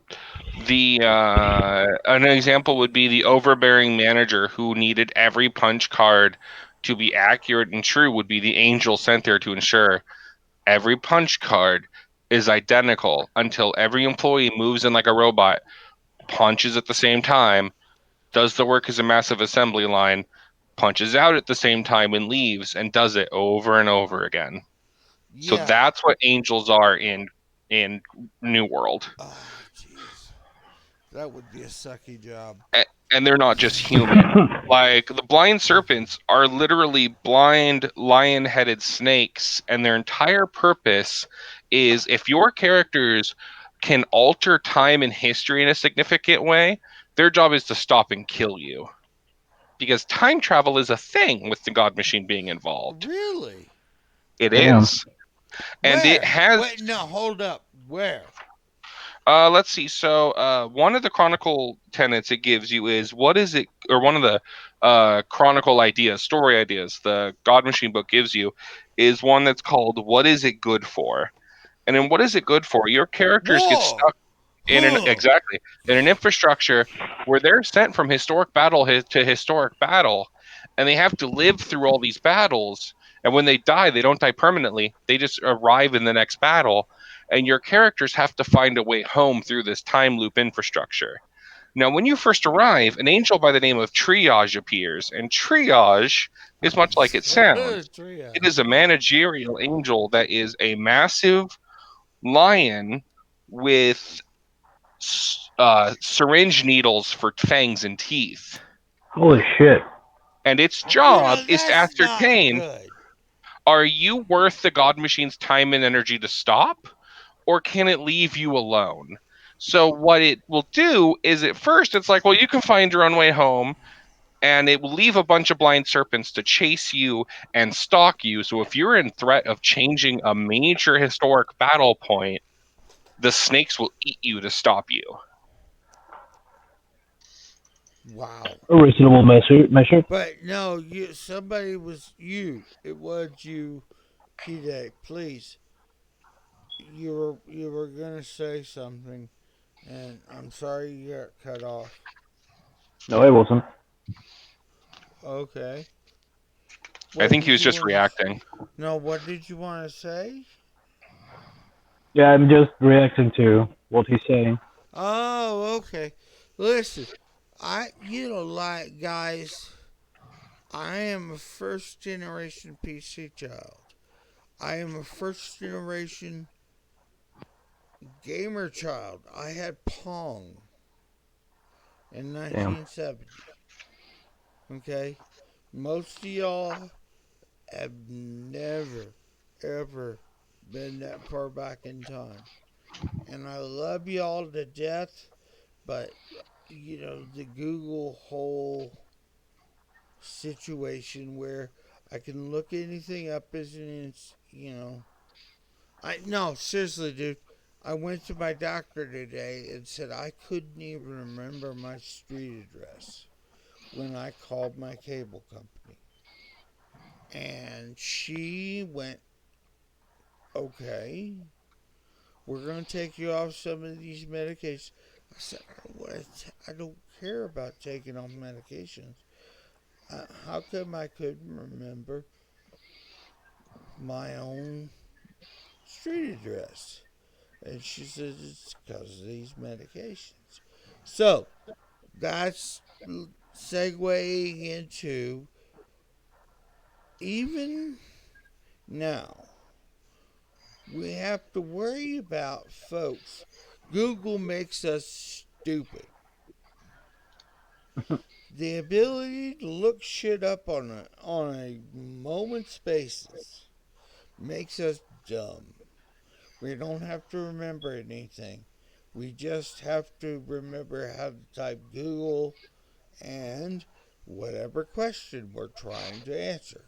the an example would be the overbearing manager who needed every punch card to be accurate and true would be the angel sent there to ensure every punch card is identical until every employee moves in like a robot, punches at the same time, does the work as a massive assembly line, punches out at the same time and leaves and does it over and over again. So Yeah. that's what angels are in New World. Oh, jeez. That would be a sucky job. And they're not just human. Like the blind serpents are literally blind lion-headed snakes, and their entire purpose is if your characters can alter time and history in a significant way, their job is to stop and kill you. Because time travel is a thing with the God Machine being involved. Really? It Damn. is. And it Where? has Wait, no, hold up. Where? let's see. So, one of the chronicle tenets it gives you is what is it, or one of the chronicle ideas, story ideas, the God Machine book gives you is one that's called "What is it good for?" And in "What is it good for?" your characters get Whoa! stuck in an Huh. exactly in an infrastructure where they're sent from historic battle to historic battle, and they have to live through all these battles. And when they die, they don't die permanently. They just arrive in the next battle, and your characters have to find a way home through this time loop infrastructure. Now, when you first arrive, an angel by the name of Triage appears, and Triage is much like it sounds. It Triage. is a managerial angel that is a massive lion with syringe needles for fangs and teeth. Holy shit. And its job is to That's not ascertain, good. are you worth the God Machine's time and energy to stop? Or can it leave you alone? So what it will do is at first it's like, well, you can find your own way home, and it will leave a bunch of blind serpents to chase you and stalk you. So if you're in threat of changing a major historic battle point, the snakes will eat you to stop you. Wow. A reasonable measure. But no, somebody was you. It was you, Kide. Please. You were gonna say something, and I'm sorry you got cut off. No, I wasn't. Okay. I What think he did was you just want to? reacting. No, what did you want to say? Yeah, I'm just reacting to what he's saying. Oh, okay. Listen, like guys, I am a first generation PC child. I am a first generation gamer child. I had Pong in Damn. 1970. Okay? Most of y'all have never, ever been that far back in time. And I love y'all to death, but, the Google whole situation where I can look anything up as no, seriously, dude. I went to my doctor today and said I couldn't even remember my street address when I called my cable company. And she went, okay, we're going to take you off some of these medications. I said, I don't care about taking off medications. How come I couldn't remember my own street address? And she says it's because of these medications. So that's segueing into even now, we have to worry about folks. Google makes us stupid. The ability to look shit up on a moment's basis makes us dumb. We don't have to remember anything. We just have to remember how to type Google and whatever question we're trying to answer,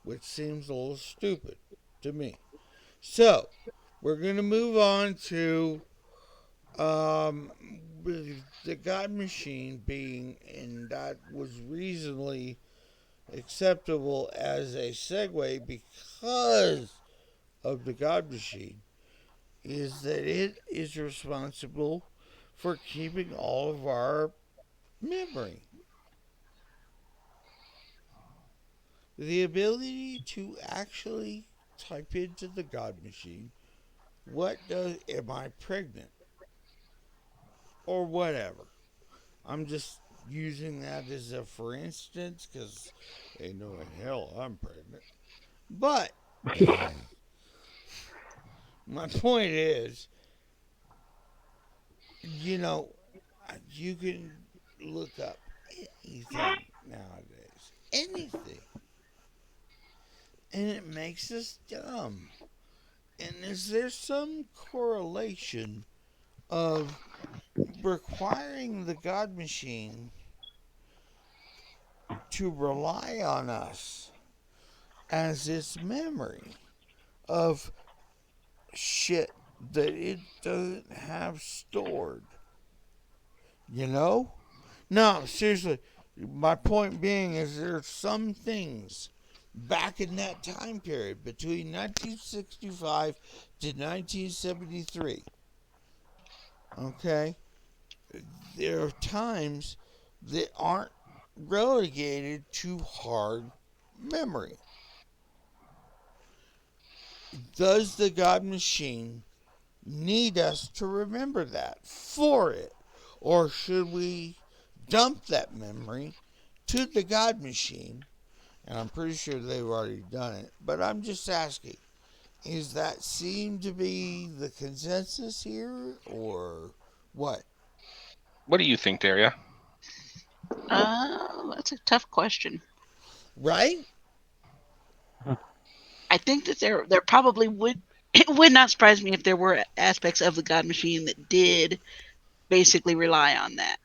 which seems a little stupid to me. So, we're going to move on to um, the God Machine being, and that was reasonably acceptable as a segue because of the God Machine, is that it is responsible for keeping all of our memory. The ability to actually type into the God Machine, am I pregnant? Or whatever. I'm just using that as a for instance because ain't no in hell I'm pregnant. But my point is, you know, you can look up anything nowadays. Anything. And it makes us dumb. And is there some correlation of requiring the God Machine to rely on us as its memory of shit that it doesn't have stored? You know? No, seriously. My point being is there's some things back in that time period between 1965 to 1973. Okay? There are times that aren't relegated to hard memory. Does the God Machine need us to remember that for it? Or should we dump that memory to the God Machine? And I'm pretty sure they've already done it, but I'm just asking, is that seem to be the consensus here, or what? What do you think, Daria? That's a tough question. Right? I think that there probably would it would not surprise me if there were aspects of the God Machine that did basically rely on that.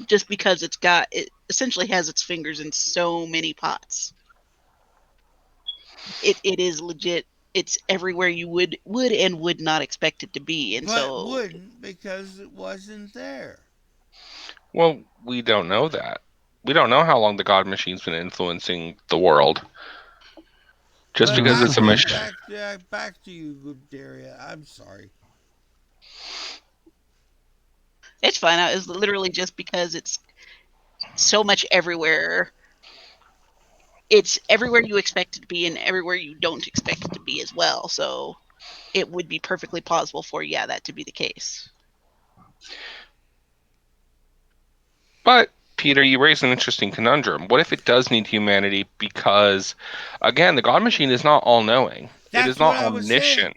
Just because it essentially has its fingers in so many pots. It is legit. It's everywhere you would and would not expect it to be, and But so wouldn't because it wasn't there. Well, we don't know that. We don't know how long the God Machine's been influencing the world. Just But because it's a machine. back to you, Daria. I'm sorry. it's fine. It's literally just because it's so much everywhere. It's everywhere you expect it to be and everywhere you don't expect it to be as well. So it would be perfectly plausible for that to be the case. But Peter, you raise an interesting conundrum. What if it does need humanity because, again, the God Machine is not all-knowing. It is That's what not I was saying.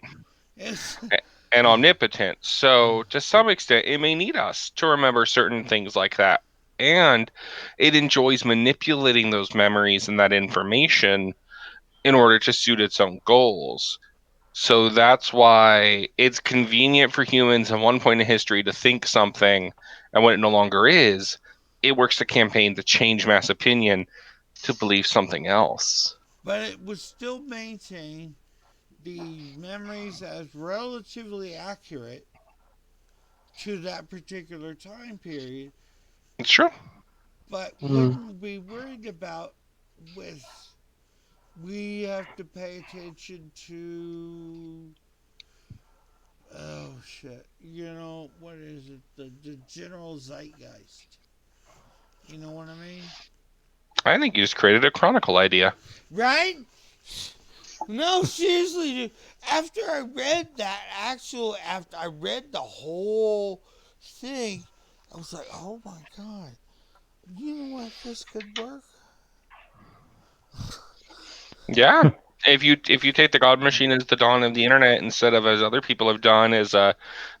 omniscient and omnipotent. So, to some extent, it may need us to remember certain things like that. And it enjoys manipulating those memories and that information in order to suit its own goals. So that's why it's convenient for humans at one point in history to think something, and when it no longer is, it works to campaign to change mass opinion to believe something else. But it would still maintain the memories as relatively accurate to that particular time period. It's true. But wouldn't be worried about with we have to pay attention to shit. What is it? The general zeitgeist. You know what I mean? I think you just created a Chronicle idea. Right? No, seriously, dude. After I read the whole thing, I was like, oh my god. You know what? This could work. Yeah. If you take the God Machine as the dawn of the internet instead of as other people have done, as the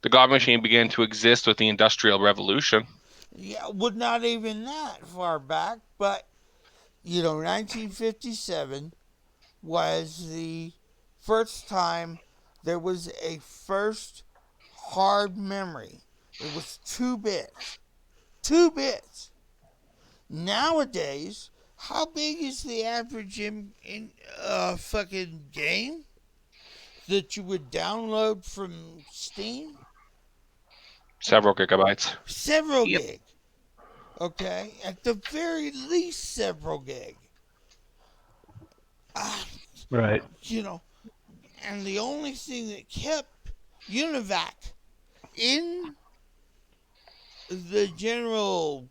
God Machine began to exist with the Industrial Revolution. Yeah, well, not even that far back, but 1957 was the first time there was a first hard memory. It was 2 bits. 2 bits. Nowadays, how big is the average in fucking game that you would download from Steam? Several gigabytes. Several Yep. gig. Okay, at the very least several gig. Uh, Right. And the only thing that kept Univac in the general,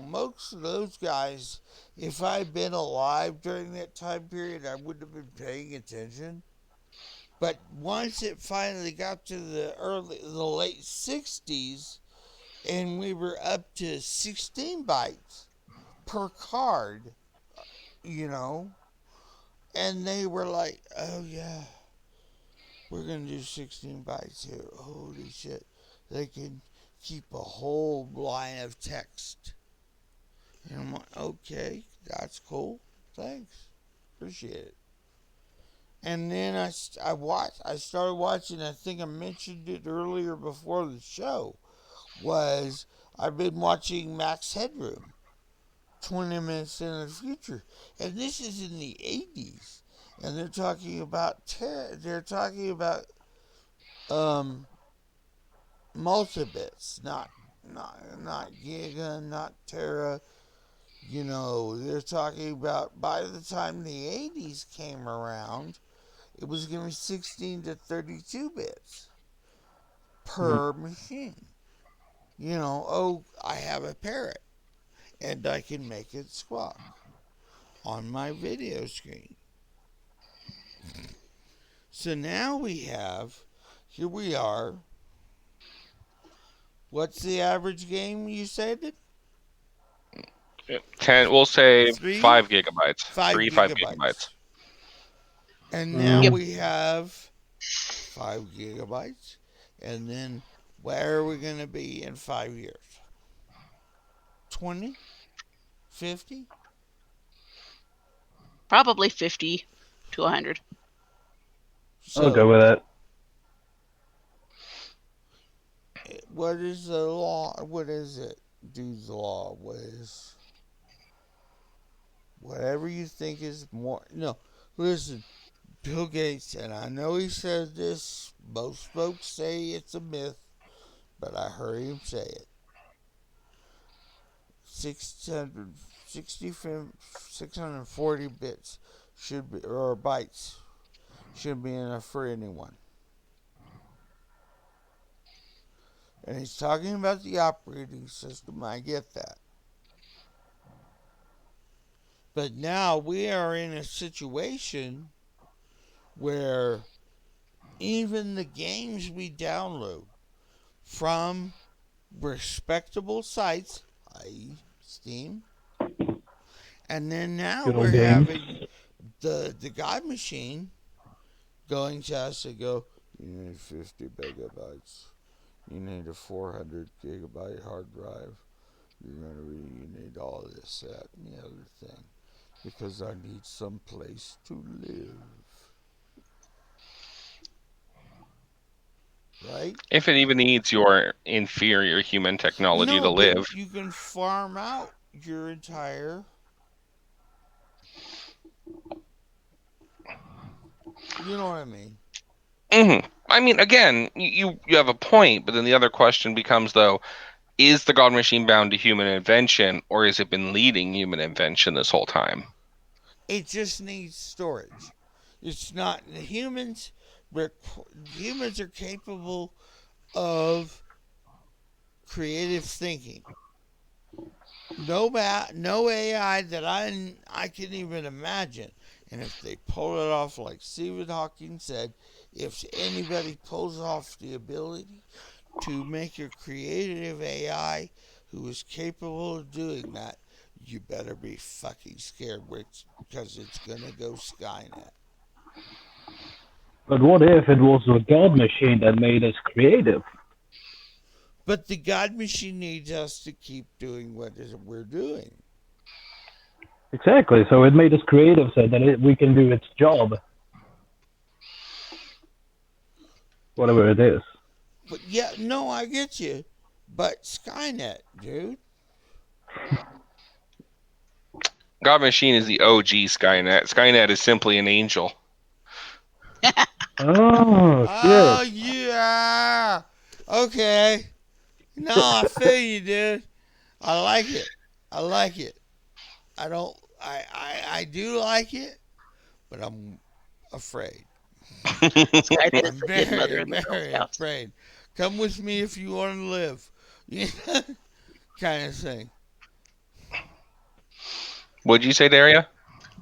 most of those guys, if I'd been alive during that time period, I wouldn't have been paying attention. But once it finally got to the late 60s, and we were up to 16 bytes per card, and they were like, oh yeah, we're going to do 16 bytes here. Holy shit. They can keep a whole line of text. And I'm like, okay, that's cool. Thanks. Appreciate it. And then I started watching, I think I mentioned it earlier before the show, was I've been watching Max Headroom, 20 minutes in the future. And this is in the 80s. And they're talking about multibits, not giga, not tera. They're talking about by the time the 80s came around, it was going to be 16 to 32 bits per machine. I have a parrot and I can make it squawk on my video screen. So now here we are. What's the average game you said? 10. We'll say 3? 5 gigabytes. 5 5 gigabytes. gigabytes. And now Yep. we have 5 gigabytes. And then where are we going to be in 5 years? 20? 50? Probably 50 to 100. I'll go with that. What is the law? What is it? Dude's law. Whatever you think is more. No, listen. Bill Gates, and I know he said this. Most folks say it's a myth, but I heard him say it. 640 bits should be, or bytes, should be enough for anyone. And he's talking about the operating system. I get that. But now we are in a situation where even the games we download from respectable sites, i.e. Steam, and then now Good we're old games. having the God Machine going to us and go, you need 50 megabytes. You need a 400 gigabyte hard drive. You need all this, that, and the other thing. Because I need some place to live. Right? If it even needs your inferior human technology to but live. you can farm out your entire. You know what I mean? I mean, again, you have a point, but then the other question becomes, though, is the God Machine bound to human invention, or has it been leading human invention this whole time? It just needs storage. It's not humans. Humans are capable of creative thinking. No AI that I can even imagine. And if they pull it off, like Stephen Hawking said, if anybody pulls off the ability to make a creative AI who is capable of doing that, you better be fucking scared, because it's gonna go Skynet. But what if it was a God machine that made us creative? But the God Machine needs us to keep doing what we're doing. Exactly. So it made us creative so that we can do its job, whatever it is. But yeah, no, I get you. But Skynet, dude. God Machine is the OG Skynet. Skynet is simply an angel. Oh Oh, shit! yeah. Okay. No, I feel you, dude. I like it. I like it. I don't. I do like it, but I'm afraid. Skynet is I'm the den mother very, in the Girl very Scouts. afraid. Come with me if you want to live. You know, kind of thing. What'd you say, Daria?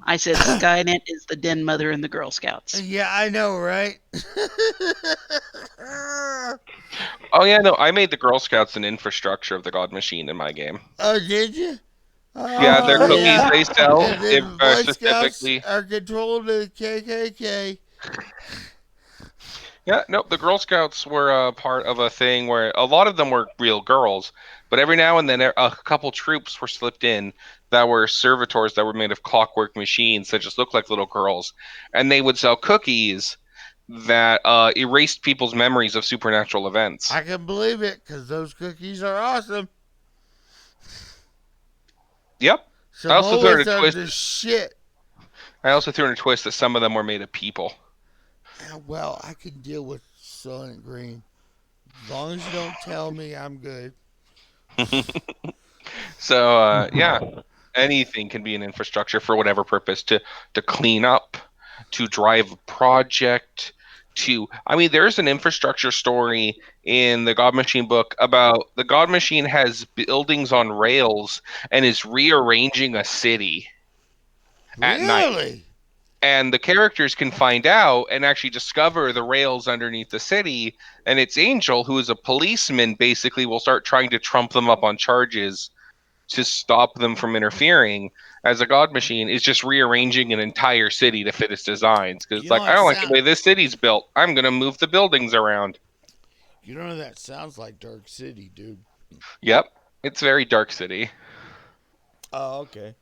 I said Skynet is the den mother in the Girl Scouts. Yeah, I know, right? Oh yeah, no, I made the Girl Scouts an infrastructure of the God Machine in my game. Oh, did you? Yeah, their Oh, cookies yeah. they sell, And then Boy Scouts specifically. are controlled by the KKK. Yeah, nope. The Girl Scouts were part of a thing where a lot of them were real girls, but every now and then a couple troops were slipped in that were servitors that were made of clockwork machines that just looked like little girls, and they would sell cookies that erased people's memories of supernatural events. I can believe it because those cookies are awesome. Yep. I also threw in Samoas a are twist. the shit. I also threw in a twist that some of them were made of people. Well, I can deal with Silent Green. As long as you don't tell me, I'm good. So yeah, anything can be an infrastructure for whatever purpose to clean up, to drive a project, to I mean there's an infrastructure story in the God Machine book about the God Machine has buildings on rails and is rearranging a city at night. Really? And the characters can find out and actually discover the rails underneath the city, and it's Angel, who is a policeman, basically will start trying to trump them up on charges to stop them from interfering, as a God Machine is just rearranging an entire city to fit its designs. Because You it's know, like, I don't like the way this city's built. I'm going to move the buildings around. You know that sounds like Dark City, dude. Yep. It's very Dark City. Oh, okay.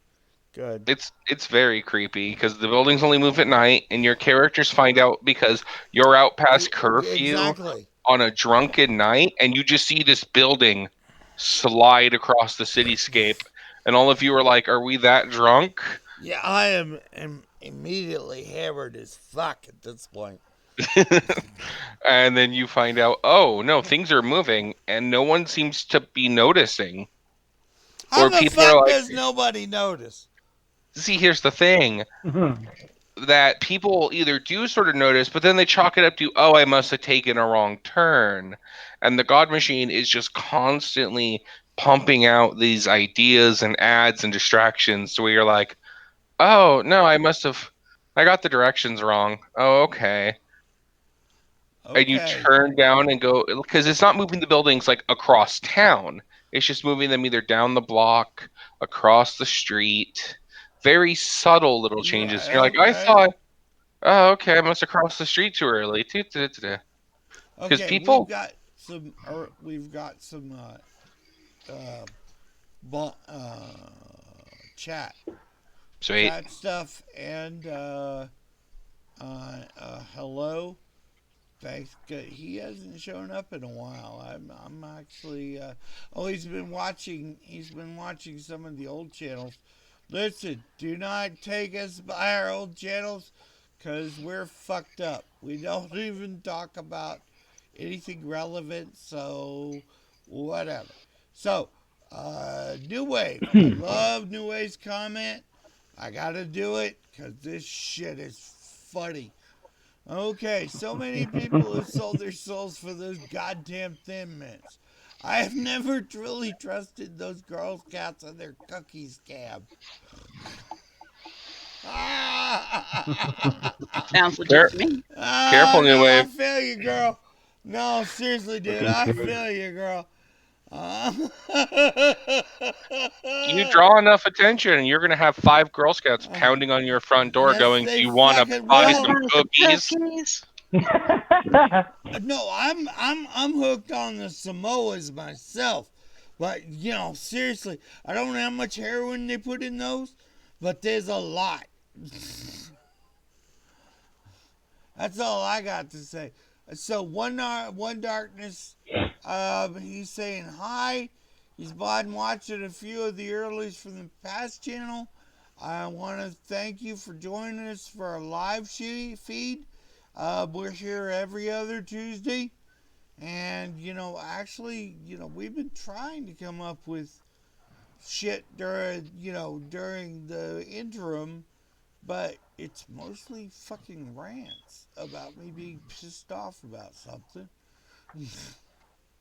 Good. It's very creepy because the buildings only move at night, and your characters find out because you're out past curfew Exactly. on a drunken night, and you just see this building slide across the cityscape, and all of you are like, "Are we that drunk?" Yeah, I am immediately hammered as fuck at this point. And then you find out, oh no, things are moving, and no one seems to be noticing. How Or the people are fuck like, does nobody notice? see, here's the thing. That people either do sort of notice, but then they chalk it up to, oh, I must have taken a wrong turn. And the God Machine is just constantly pumping out these ideas and ads and distractions to where you're like, oh, no, I got the directions wrong. Oh, okay. And you Okay. turn down and go, because it's not moving the buildings like across town. It's just moving them either down the block, across the street. Very subtle little changes. Right, You're like, I okay. thought, oh, okay, I must have crossed the street too early. Because Okay, people, we've got some bu- uh, chat sweet. chat stuff and hello. Thanks. He hasn't shown up in a while. I'm actually he's been watching. He's been watching some of the old channels. Listen, do not take us by our old channels, cause we're fucked up. We don't even talk about anything relevant. So whatever. So New Wave. I love New Wave's comment. I gotta do it, cause this shit is funny. Okay, so many people have sold their souls for those goddamn Thin Mints. I have never truly trusted those Girl Scouts and their cookie scam. Sounds legit to me. Careful, New No, I Wave. feel you, girl. No, seriously, dude, I feel you, girl. You draw enough attention, and you're going to have 5 Girl Scouts pounding on your front door Yes, going, do they you want to fucking buy will. some cookies? Cookies. No, I'm hooked on the Samoas myself. But seriously, I don't know how much heroin they put in those, but there's a lot. That's all I got to say. So one darkness, he's saying hi. He's been watching a few of the earlies from the past channel. I want to thank you for joining us for our live feed. We're here every other Tuesday. And, actually, we've been trying to come up with shit during the interim, but it's mostly fucking rants about me being pissed off about something.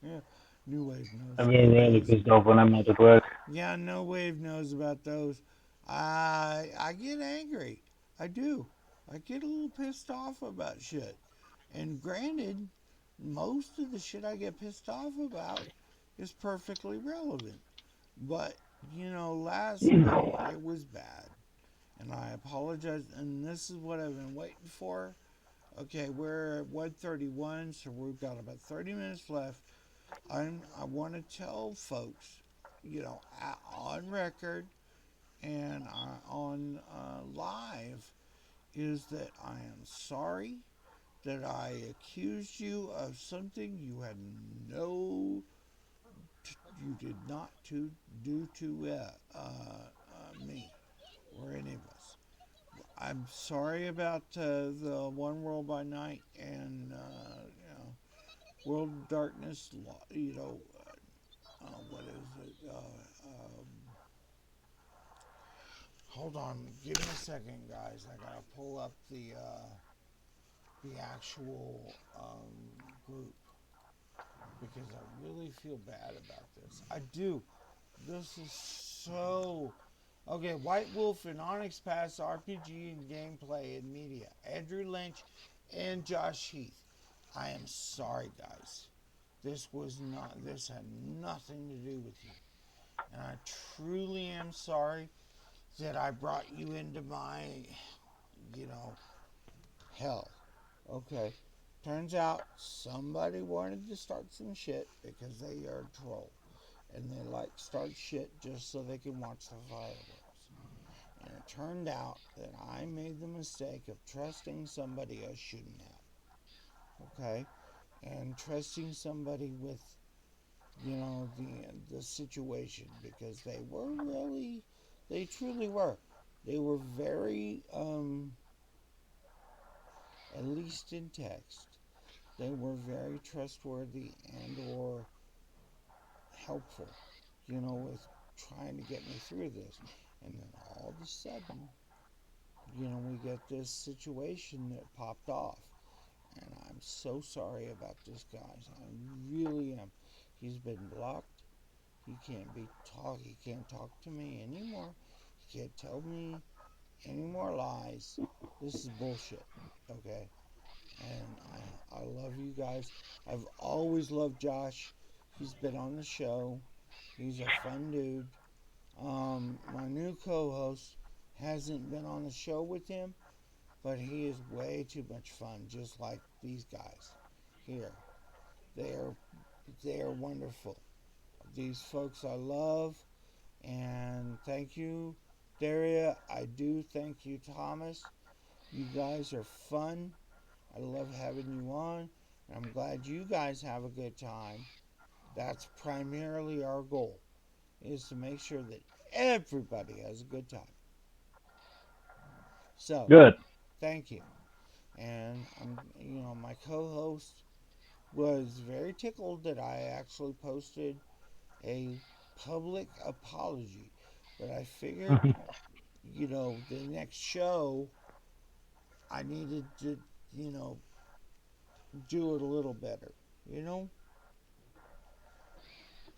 Yeah, New Wave knows I'm getting about really those. pissed off when I'm not at work. Yeah, No Wave knows about those. I get angry. I do. I get a little pissed off about shit. And granted, most of the shit I get pissed off about is perfectly relevant. But, last night it was bad. And I apologize. And this is what I've been waiting for. Okay, we're at 1:31, so we've got about 30 minutes left. I want to tell folks, on record and on live, is that I am sorry that I accused you of something you had no, you did not to do to me or any of us. I'm sorry about the One World by Night and World of Darkness. What is it? Hold on, give me a second, guys. I gotta pull up the actual group because I really feel bad about this. I do. This is so. Okay, White Wolf and Onyx Pass RPG and gameplay and media. Andrew Lynch and Josh Heath. I am sorry, guys. This was not. This had nothing to do with you, and I truly am sorry that I brought you into my, you know, hell. Okay. Turns out somebody wanted to start some shit because they are a troll. And they like start shit just so they can watch the fireworks. And it turned out that I made the mistake of trusting somebody I shouldn't have. Okay? And trusting somebody with, the situation because they were really, they truly were. They were very, at least in text, they were very trustworthy and or helpful, with trying to get me through this. And then all of a sudden, we get this situation that popped off. And I'm so sorry about this, guys. I really am. He's been blocked. He can't talk to me anymore. He can't tell me any more lies. This is bullshit. Okay? And I love you guys. I've always loved Josh. He's been on the show. He's a fun dude. My new co-host hasn't been on the show with him, but he is way too much fun, just like these guys here. They are they are wonderful. These folks I love, and thank you, Daria. I do thank you, Thomas. You guys are fun. I love having you on, and I'm glad you guys have a good time. That's primarily our goal, is to make sure that everybody has a good time. So, Good. thank you. And my co-host was very tickled that I actually posted a public apology. But I figured, the next show I needed to, you know, do it a little better, you know?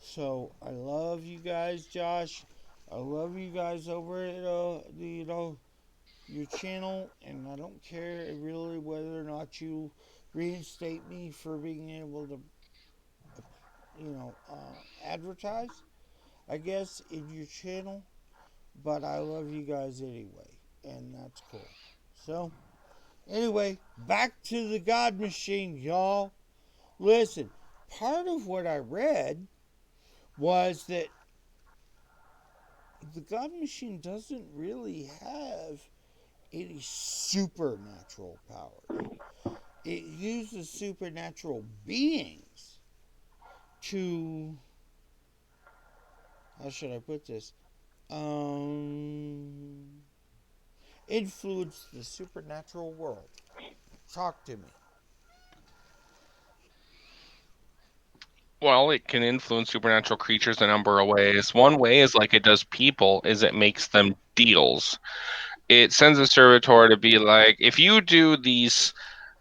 So I love you guys, Josh. I love you guys over at your channel, and I don't care really whether or not you reinstate me for being able to, advertise, I guess, in your channel. But I love you guys anyway, and that's cool. So Anyway, back to the God Machine, y'all. Listen, part of what I read was that the God Machine doesn't really have any supernatural powers. It uses supernatural beings to, how should I put this? Um, Influence the supernatural world. Talk to me. Well, it can influence supernatural creatures a number of ways. One way is like it does people, is it makes them deals. It sends a servitor to be like, if you do these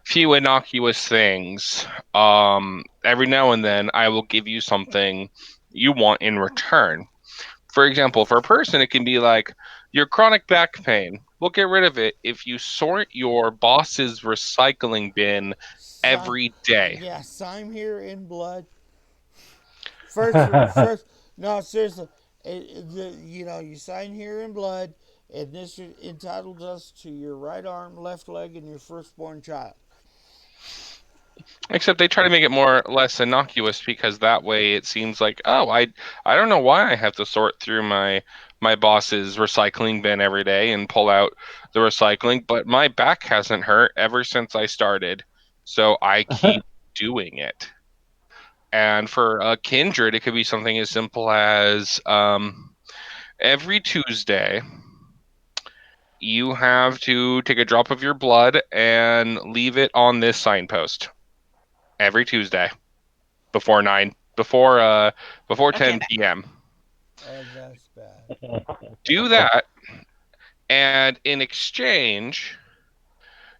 few innocuous things, every now and then I will give you something you want in return. For example, for a person, it can be like your chronic back pain. We'll get rid of it if you sort your boss's recycling bin Sign, every day. yeah, sign here in blood. First, no, seriously. You sign here in blood, and this entitles us to your right arm, left leg, and your firstborn child. Except they try to make it more less innocuous because that way it seems like, oh, I don't know why I have to sort through my boss's recycling bin every day and pull out the recycling, but my back hasn't hurt ever since I started, so I keep doing it. And for a kindred, it could be something as simple as every Tuesday you have to take a drop of your blood and leave it on this signpost every Tuesday before 9 before Okay. 10 p.m. Oh, that's bad. Do that, and in exchange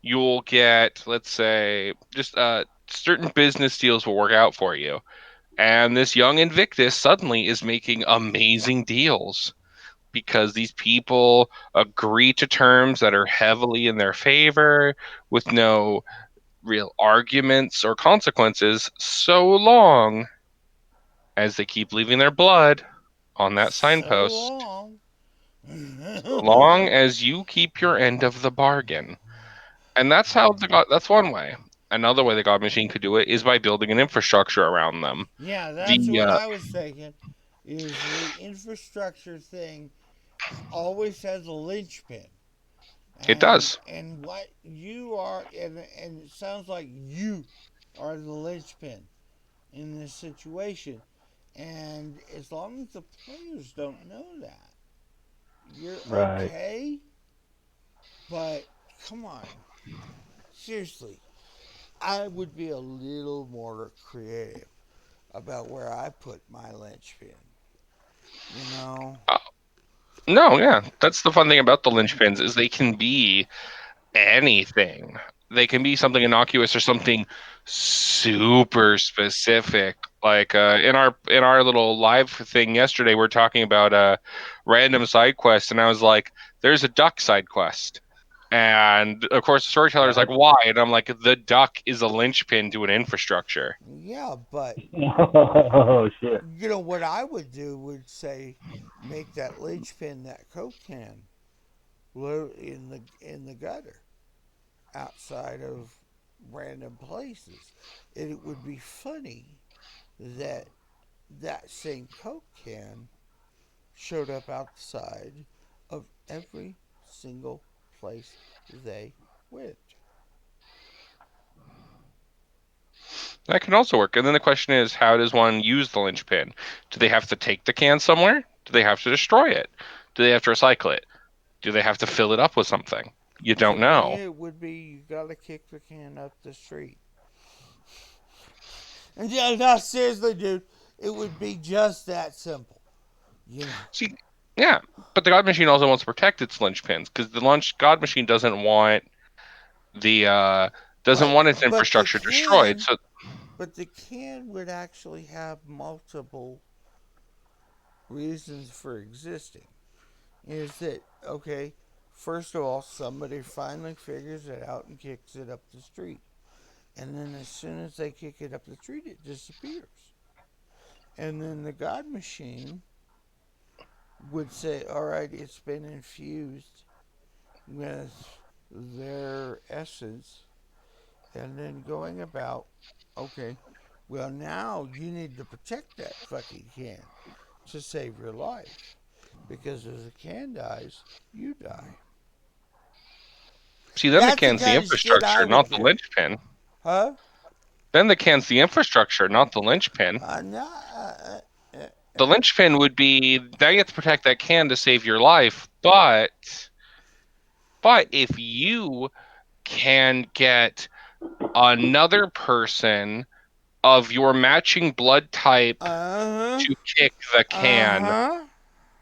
you'll get, let's say, just certain business deals will work out for you. And this young Invictus suddenly is making amazing deals because these people agree to terms that are heavily in their favor with no real arguments or consequences, so long as they keep leaving their blood on that So signpost. long. So long as you keep your end of the bargain. And that's how that's one way. Another way the God Machine could do it is by building an infrastructure around them. Yeah, that's The what I was thinking. Is the infrastructure thing always has a linchpin, It and does. what you are, and it sounds like you are the linchpin in this situation. And as long as the players don't know that, you're Right. okay. But come on, seriously, I would be a little more creative about where I put my linchpin. You know? Uh, no, yeah, that's the fun thing about the linchpins is they can be anything. They can be something innocuous or something super specific. Like in our little live thing yesterday, we are talking about random side quests, and I was like, "There's a duck side quest," and of course, the storyteller is like, Right. "Why?" And I'm like, "The duck is a linchpin to an infrastructure." Yeah, but Oh shit. what I would do would say, make that linchpin that Coke can in the gutter outside of random places. And it would be funny that that same Coke can showed up outside of every single place they went. That can also work. And then the question is, how does one use the linchpin? Do they have to take the can somewhere? Do they have to destroy it? Do they have to recycle it? Do they have to fill it up with something? You To don't me, know. it would be you gotta kick the can up the street. And yeah, no, seriously, dude, it would be just that simple. You know. See, yeah, but the God Machine also wants to protect its linchpins because the lunch God Machine the doesn't But want its but the infrastructure destroyed. can So but the can would actually have multiple reasons for existing. Is that okay? First of all, somebody finally figures it out and kicks it up the street. And then as soon as they kick it up the street, it disappears. And then the God machine would say, all right, it's been infused with their essence and then going about, okay, well, now you need to protect that fucking can to save your life. Because if the can dies, you die. See, then the That's the can's the kind of shit I infrastructure, would not the do. linchpin. Huh? Then the can's the infrastructure, not the linchpin. No. The linchpin would be now you have to protect that can to save your life, but if you can get another person of your matching blood type Uh to kick huh.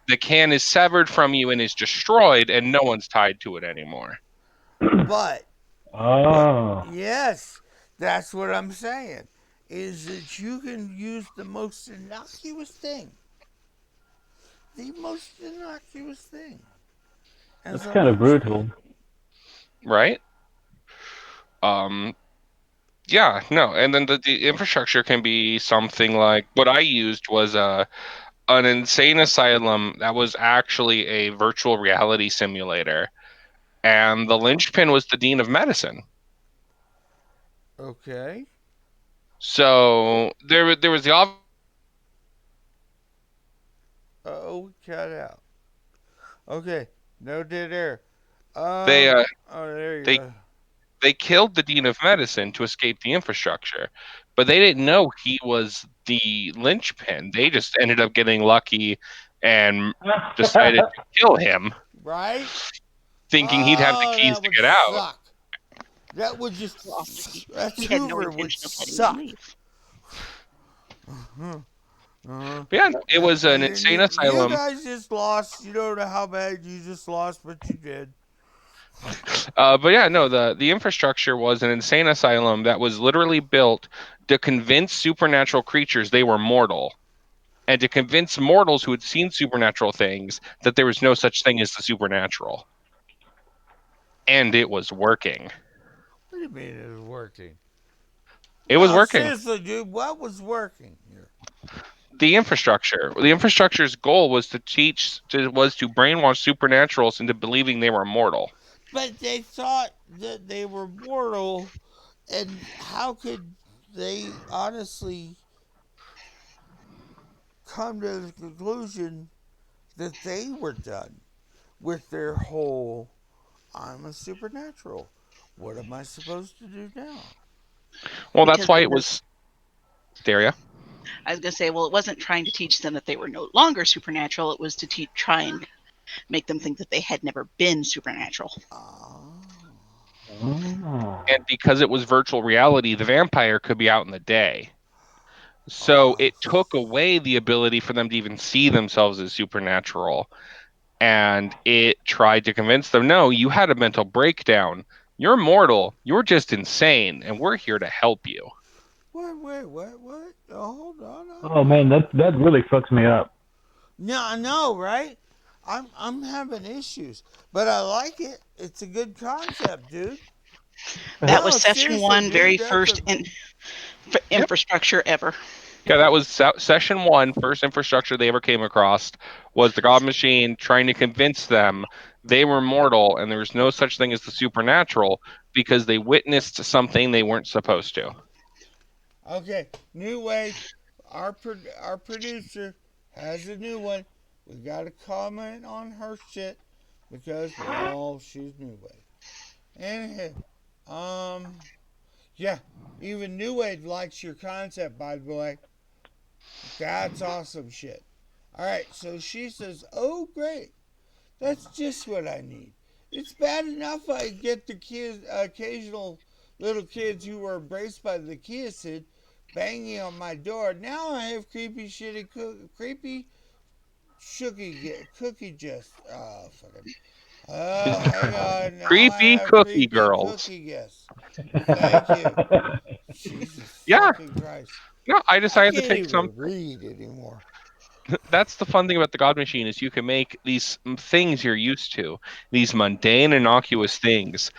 the can is severed from you and is destroyed, and no one's tied to it anymore. But Oh. yes, that's what I'm saying. Is that you can use the most innocuous thing. The most innocuous thing. As That's a kind of linchpin. brutal. Right? Um, yeah, no, and then the infrastructure can be something like what I used was an insane asylum that was actually a virtual reality simulator, and the linchpin was the dean of medicine. Okay. So there was the Oh, cut out. Okay. No dead air. they Oh, there you they go. they killed the dean of medicine to escape the infrastructure, but they didn't know he was the linchpin. They just ended up getting lucky and decided to kill him, Right? thinking he'd have the Oh, keys that to would get out. suck. That would Well, just. That's he had no Hoover would intention of letting them suck. leave. Uh-huh. But yeah, it was an And insane you asylum. guys just lost. You don't know how bad you just lost, but you did. But yeah, no, the infrastructure was an insane asylum that was literally built to convince supernatural creatures they were mortal, and to convince mortals who had seen supernatural things that there was no such thing as the supernatural. And it was working. What do you mean it was working? It was No, working. seriously, dude, what was working here? The infrastructure. The infrastructure's goal was was to brainwash supernaturals into believing they were immortal. But they thought that they were mortal, and how could they honestly come to the conclusion that they were done with their whole I'm a supernatural. What am I supposed to do now? Well, that's Because why then it was Daria. I was going to say, well, it wasn't trying to teach them that they were no longer supernatural. It was to try and make them think that they had never been supernatural. Oh. Oh. And because it was virtual reality, the vampire could be out in the day. So Oh. it took away the ability for them to even see themselves as supernatural. And it tried to convince them, no, you had a mental breakdown. You're mortal. You're just insane. And we're here to help you. What? Oh, hold on. Oh man, that really fucks me up. No, I know, right? I'm having issues, but I like it. It's a good concept, dude. That was No, session seriously, one, dude. very That's first a Yep. infrastructure ever. Yeah, that was session one. First infrastructure they ever came across was the God Machine trying to convince them they were mortal and there was no such thing as the supernatural because they witnessed something they weren't supposed to. okay. New wave. Our producer has a new one. We got to comment on her shit because well, she's new wave. Anywho, yeah. Even New Wave likes your concept, by the way. That's awesome shit. All right, so she says, "Oh, great. That's just what I need. It's bad enough I get the kids, occasional little kids who were embraced by the kid banging on my door. Now I have creepy, creepy cookie just. Oh, fucking. Oh, hang on. Now I Creepy have cookie creepy girls. cookie guests. Thank you. Jesus Yeah, fucking Christ. no, I I decided to can't take some. even read anymore. That's the fun thing about the God Machine is you can make these things you're used to, these mundane, innocuous things,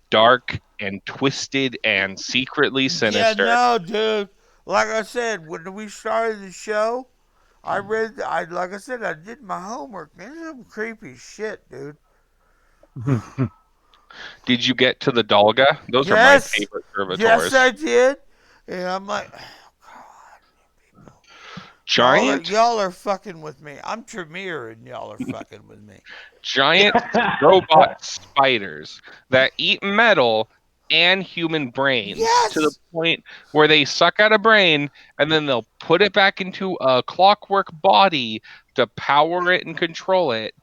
dark and twisted and secretly Yeah, sinister. no, dude. Like I said, when we started the show, like I said, I did my homework. This is some creepy shit, dude. Did you get to the Dalga? Those are my Yes, favorite yes, servitors. I did. And I'm like, Giant, y'all are fucking with me. I'm Tremere, and y'all are fucking with me. giant robot spiders that eat metal and human brains to the Yes. point where they suck out a brain and then they'll put it back into a clockwork body to power it and control it,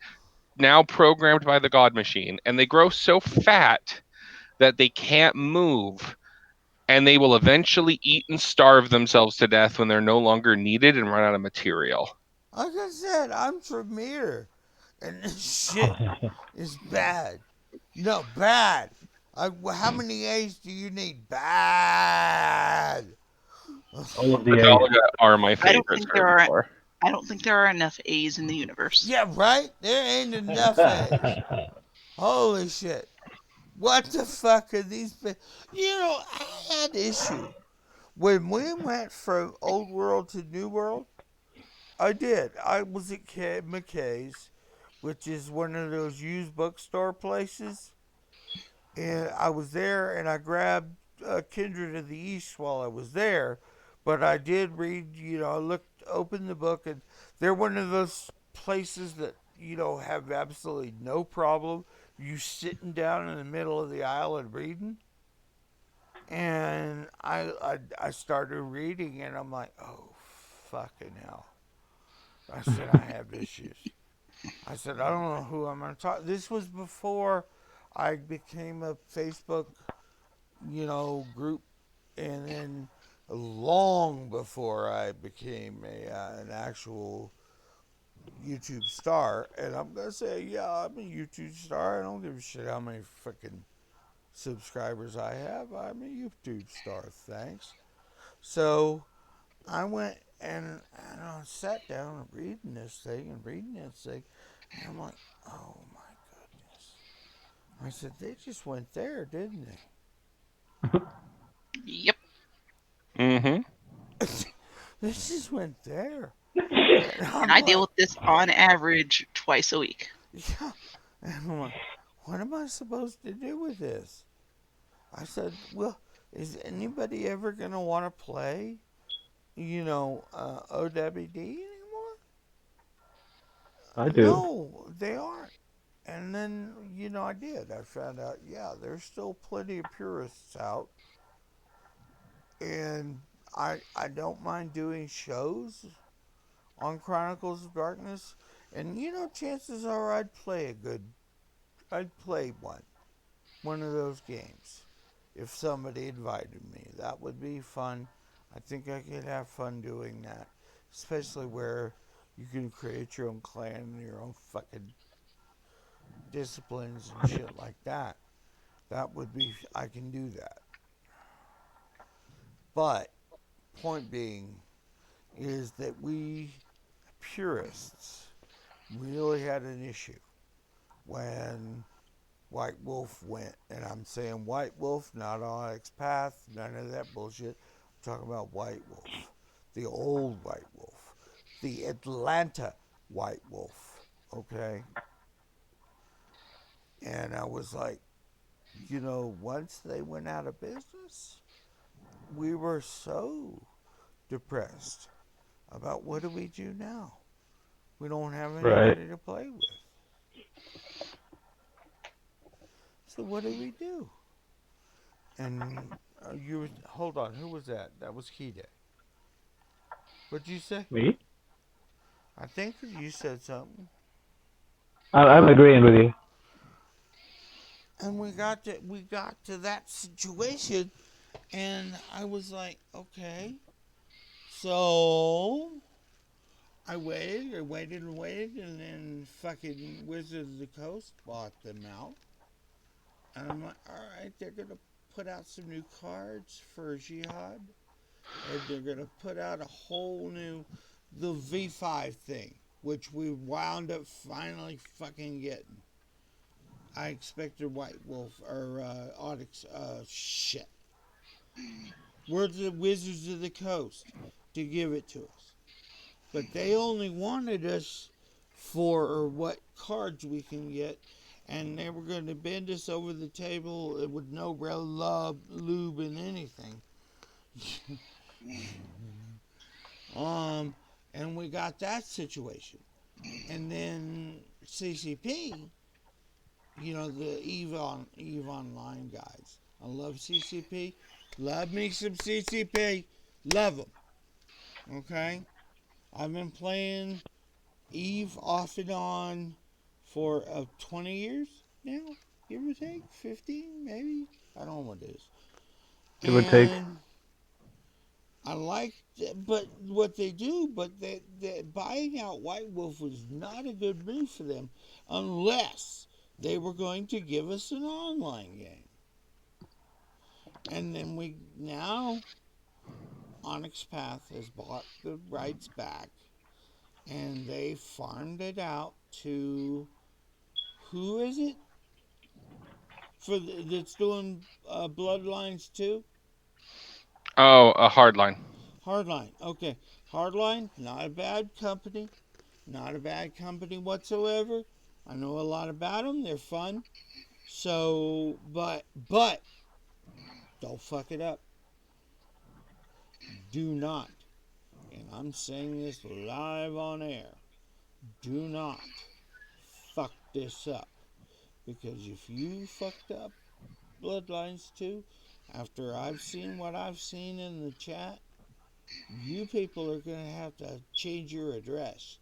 now programmed by the God Machine. And they grow so fat that they can't move. And they will eventually eat and starve themselves to death when they're no longer needed and run out of material. Like I said, I'm Tremere, and this shit is bad. No, bad. How many A's do you need? Bad. All of The the A's. Dalga are my I don't favorite think there are. servitor. I don't think there are enough A's in the universe. Yeah, right? There ain't enough A's. Holy shit. What the fuck are these? I had issue. When we went from Old World to New World, I did. I was at McKay's, which is one of those used bookstore places. And I was there and I grabbed Kindred of the East while I was there. But I did read, I opened the book, and they're one of those places that, have absolutely no problem you sitting down in the middle of the aisle and reading. And I started reading, and I'm like, oh, fucking hell. I said, I have issues. I said, I don't know who I'm going to talk. This was before I became a Facebook, group, and then long before I became an actual YouTube star. And I'm going to say, yeah, I'm a YouTube star. I don't give a shit how many freaking subscribers I have. I'm a YouTube star. Thanks. So I went and I sat down and reading this thing, and I'm like, oh my goodness. I said, they just went there, didn't Yep. Mm-hmm. they? They just went there. And And I'm I deal like, with this on average twice a week. yeah. And I'm like, what am I supposed to do with this? I said, well, is anybody ever going to want to play, OWD anymore? I do. No, they aren't. And then, I did. I found out, yeah, there's still plenty of purists out. And I don't mind doing shows on Chronicles of Darkness. And, chances are I'd play one of those games. If somebody invited me, that would be fun. I think I could have fun doing that. Especially where you can create your own clan and your own fucking disciplines and shit like that. I can do that. But, point being, is that we purists really had an issue when White Wolf went. And I'm saying White Wolf, not Onyx Path, none of that bullshit. I'm talking about White Wolf. The old White Wolf. The Atlanta White Wolf. Okay? And I was like, once they went out of business, we were so depressed about what do we do now? We don't have Right. anybody to play with. So what do we do? And hold on, who was that? That was Keyday. What'd you say? Me? I think you said something. I'm agreeing with you. And we got to that situation, and I was like, okay. So I waited, and then fucking Wizards of the Coast bought them out. And I'm like, all right, they're gonna put out some new cards for Jihad, and they're gonna put out a whole new the V5 thing, which we wound up finally fucking getting. I expected White Wolf or Onyx. Shit. We're the Wizards of the Coast to give it to us, but they only wanted us for what cards we can get, and they were going to bend us over the table with no real lube and anything. And we got that situation. And then CCP, the Eve Online guys. I love CCP. Love me some CCP. Love them. Okay? I've been playing Eve off and on for 20 years now, give or take, 15 maybe. I don't know what it is. Give or take. I like, but what they do, but buying out White Wolf was not a good move for them, unless they were going to give us an online game. And then now Onyx Path has bought the rights back, and they farmed it out to, who is it? That's doing Bloodlines 2? Oh, a Hardline. Hardline. Okay. Hardline, not a bad company. Not a bad company whatsoever. I know a lot about them. They're fun. So, but, don't fuck it up. Do not, and I'm saying this live on air, do not fuck this up. Because if you fucked up Bloodlines 2, after I've seen what I've seen in the chat, you people are going to have to change your address.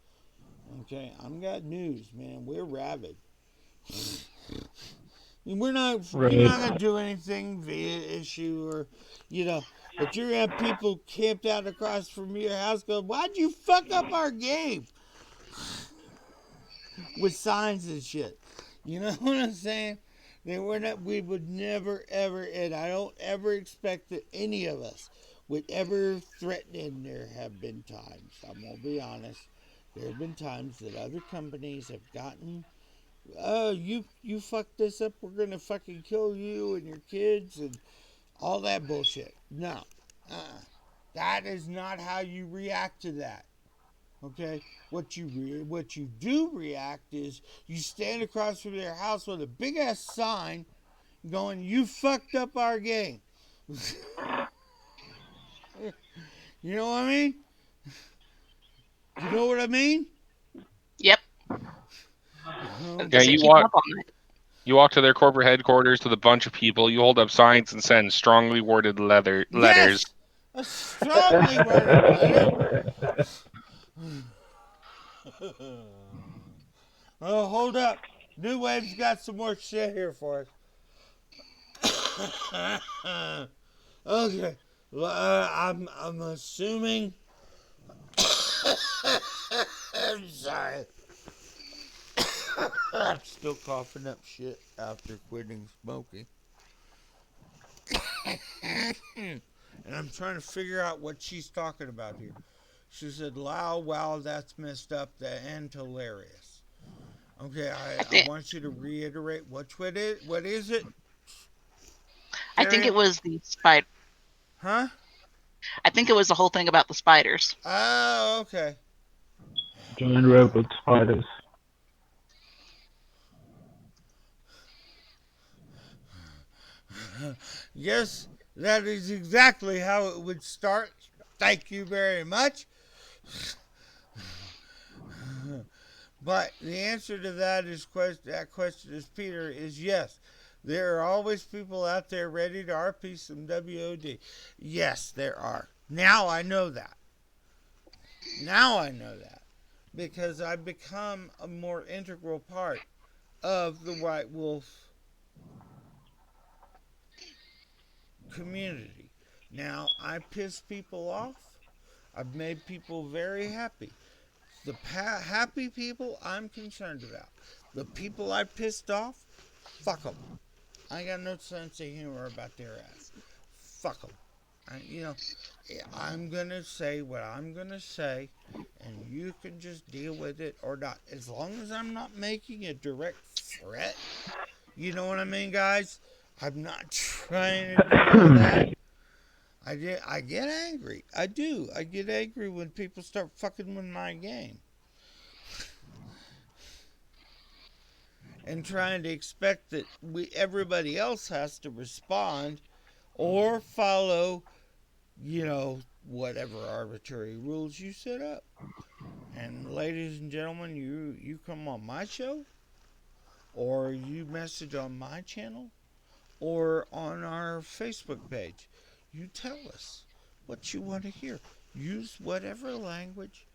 Okay, I've got news, man. We're rabid. We're not going to do anything via issue or, but you're going to have people camped out across from your house going, why'd you fuck up our game? With signs and shit. You know what I'm saying? We would never, ever, and I don't ever expect that any of us would ever threaten, and there have been times, I'm going to be honest, there have been times that other companies have gotten, you fucked this up, we're going to fucking kill you and your kids and all that bullshit. No. That is not how you react to that. Okay? What you do react is you stand across from their house with a big ass sign going, you fucked up our game. You know what I mean? You know what I mean? Yep. Yeah, you walk. Up on that. You walk to their corporate headquarters with a bunch of people. You hold up signs and send strongly worded letters. Yes! A strongly worded letter. Oh, hold up. New Wave's got some more shit here for us. Okay. I'm assuming. I'm sorry. I'm still coughing up shit after quitting smoking. And I'm trying to figure out what she's talking about here. She said, wow, that's messed up and hilarious. Okay, I want you to reiterate what is it? I think it was the spider. Huh? I think it was the whole thing about the spiders. Oh, okay. Giant robot spiders. Yes, that is exactly how it would start. Thank you very much. But the answer to that question is, Peter, is yes. There are always people out there ready to RP some WOD. Yes, there are. Now I know that. Because I've become a more integral part of the White Wolf community. Now, I piss people off. I've made people very happy. The happy people I'm concerned about. The people I pissed off, fuck them. I ain't got no sense of humor about their ass. Fuck them. I'm going to say what I'm going to say, and you can just deal with it or not. As long as I'm not making a direct threat, you know what I mean, guys? I'm not trying to do all that. I get angry. I do. I get angry when people start fucking with my game. and trying to expect that everybody else has to respond or follow, whatever arbitrary rules you set up. And ladies and gentlemen, you come on my show, or you message on my channel, or on our Facebook page. You tell us what you want to hear. Use whatever language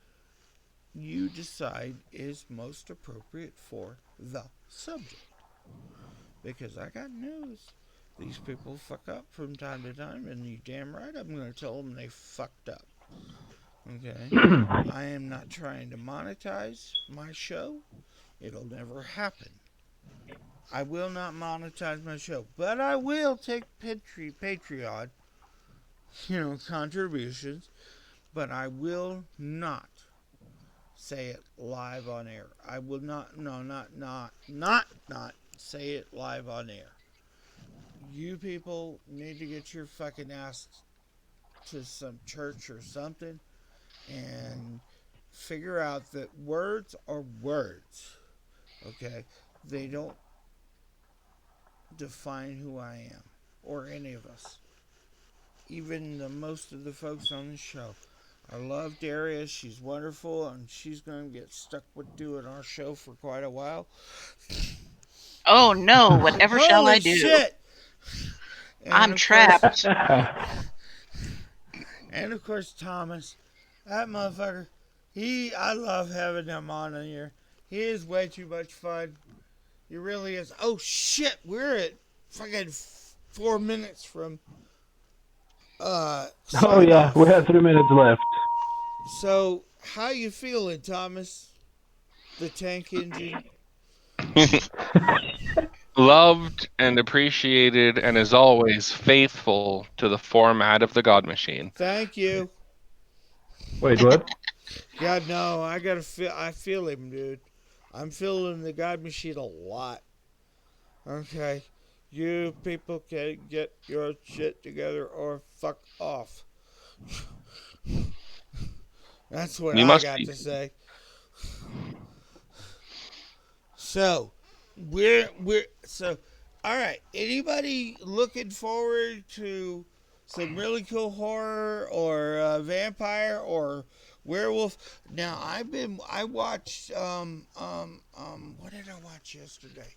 you decide is most appropriate for the subject. Because I got news. These people fuck up from time to time, and you damn right I'm going to tell them they fucked up. Okay? I am not trying to monetize my show. It'll never happen. I will not monetize my show, but I will take Patreon, contributions, but I will not say it live on air. I will not say it live on air. You people need to get your fucking ass to some church or something and figure out that words are words. Okay? They don't define who I am or any of us. Even most of the folks on the show. I love Daria. She's wonderful, and she's going to get stuck with doing our show for quite a while. Oh no, whatever shall I Holy do? shit! I'm trapped. And of course, Thomas, that motherfucker, I love having him on here. He is way too much fun. He really is. Oh shit, we're at fucking 4 minutes from Oh yeah, off. we have 3 minutes left. So, how you feeling, Thomas? The tank engine? Loved and appreciated, and as always, faithful to the format of the God Machine. Thank you. Wait, what? God, no, I feel him, dude. I'm feeling the God Machine a lot. Okay. You people can get your shit together or fuck off. That's what You I must got be. to say. So, we're all right. Anybody looking forward to some really cool horror or vampire or werewolf? Now, I watched what did I watch yesterday?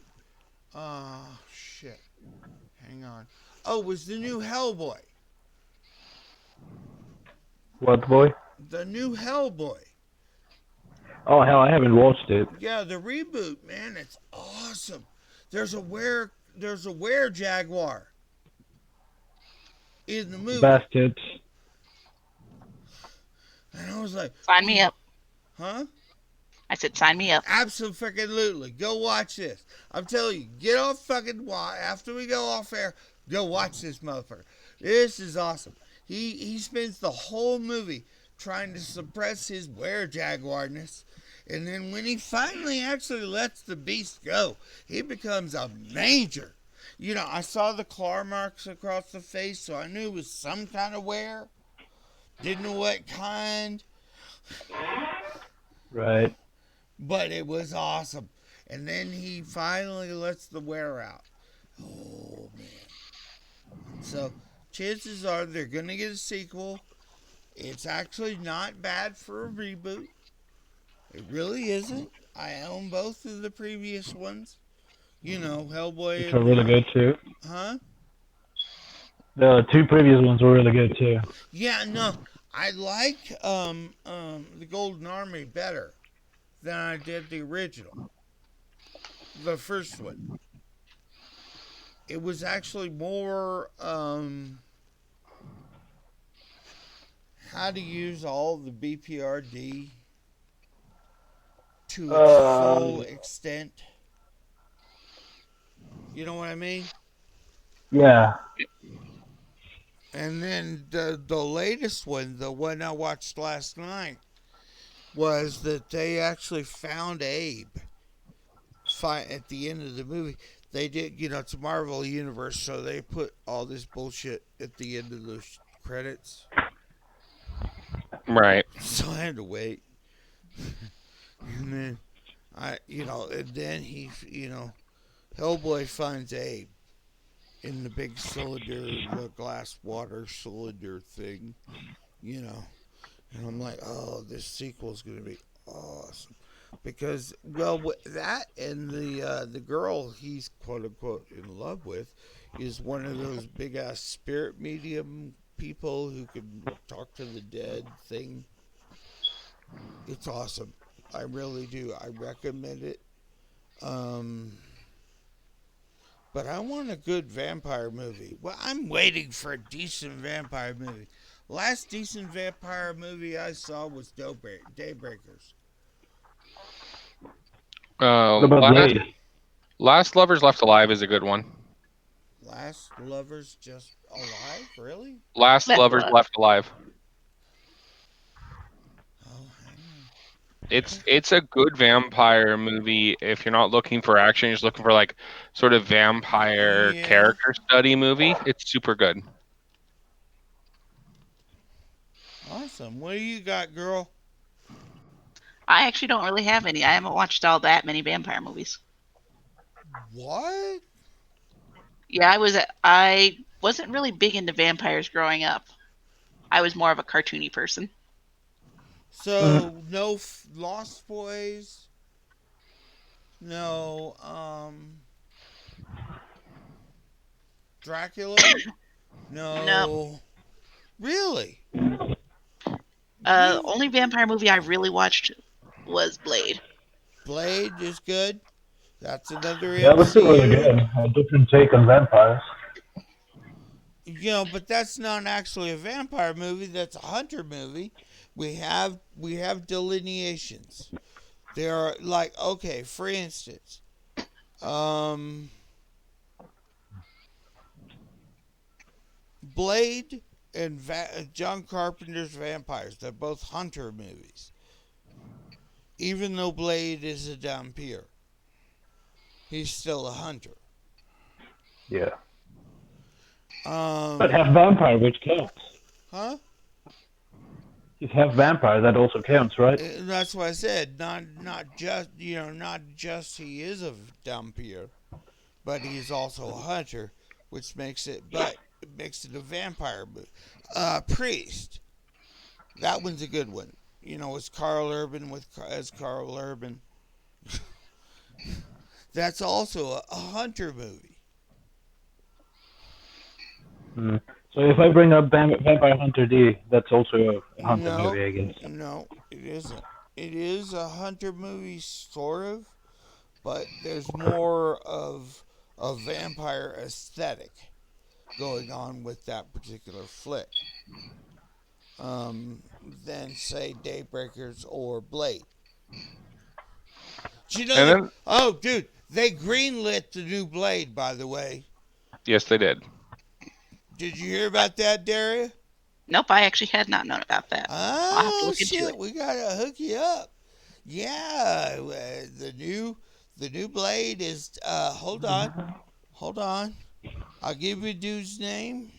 Shit. Hang on. Oh, it was the new Hellboy. What, boy? The new Hellboy. Oh hell, I haven't watched it. Yeah, the reboot, man, it's awesome. There's a were jaguar in the movie. Bastards. And I was like, Sign me up. huh? I said, sign me up. Absolutely. Go watch this. I'm telling you, get off fucking after we go off air, go watch this motherfucker. This is awesome. He spends the whole movie trying to suppress his were-jaguarness. And then when he finally actually lets the beast go, he becomes a major. I saw the claw marks across the face, so I knew it was some kind of were. Didn't know what kind. Right. But it was awesome. And then he finally lets the were out. Oh, man. So, chances are they're going to get a sequel. It's actually not bad for a reboot. It really isn't. I own both of the previous ones. Hellboy. Which are really good too. Huh? The two previous ones were really good too. Yeah, no. I like the Golden Army better than I did the original. The first one. It was actually more how to use all the BPRD to its full extent. You know what I mean? Yeah. And then the latest one, the one I watched last night, was that they actually found Abe at the end of the movie. They did, it's a Marvel universe, so they put all this bullshit at the end of the credits. Right. So I had to wait. And then and then he, Hellboy finds Abe in the big cylinder, the glass water cylinder thing, you know. And I'm like, oh, this sequel's gonna be awesome because, well, that and the girl he's quote unquote in love with is one of those big ass spirit medium people who can talk to the dead thing. It's awesome. I really do. I recommend it. Um, but I want a good vampire movie. Well, I'm waiting for a decent vampire movie. Last decent vampire movie I saw was Daybreakers. What about Last, Blade? Last Lovers Left Alive is a good one. Last Lovers Just Alive? Really? Last Left Lovers Alive. Left Alive. Oh, hang It's a good vampire movie if you're not looking for action, you're just looking for like sort of vampire Yeah. character study movie. It's super good. Awesome. What do you got, girl? I actually don't really have any. I haven't watched all that many vampire movies. What? Yeah, I wasn't really big into vampires growing up. I was more of a cartoony person. So, no Lost Boys? No, Dracula? Nope. No. Really? Only vampire movie I really watched was Blade. Blade is good. That's another Yeah, it was still really MCU. good. A different take on vampires. You know, but that's not actually a vampire movie. That's a hunter movie. We have delineations. There are like, okay, for instance, Blade and John Carpenter's Vampires. They're both hunter movies. Even though Blade is a vampire, he's still a hunter. Yeah. Um, But half vampire, which counts. huh? He's half vampire, that also counts, right? That's what I said. Not just not just he is a vampire, but he's also a hunter, which makes it a vampire movie. Priest. That one's a good one. You know, it's Carl Urban as Carl Urban. That's also a hunter movie. Mm. So if I bring up Vampire Hunter D, that's also a hunter No, movie, I guess. no, it isn't. It is a hunter movie, sort of, but there's more of a vampire aesthetic going on with that particular flick than, say, Daybreakers or Blade. Do you know And that? then Oh, dude, they greenlit the new Blade, by the way. yes, they did. Did you hear about that, Daria? Nope, I actually had not known about that. I'll have to Oh look into shit, it. we gotta hook you up. Yeah, the new Blade is. Hold on. I'll give you dude's name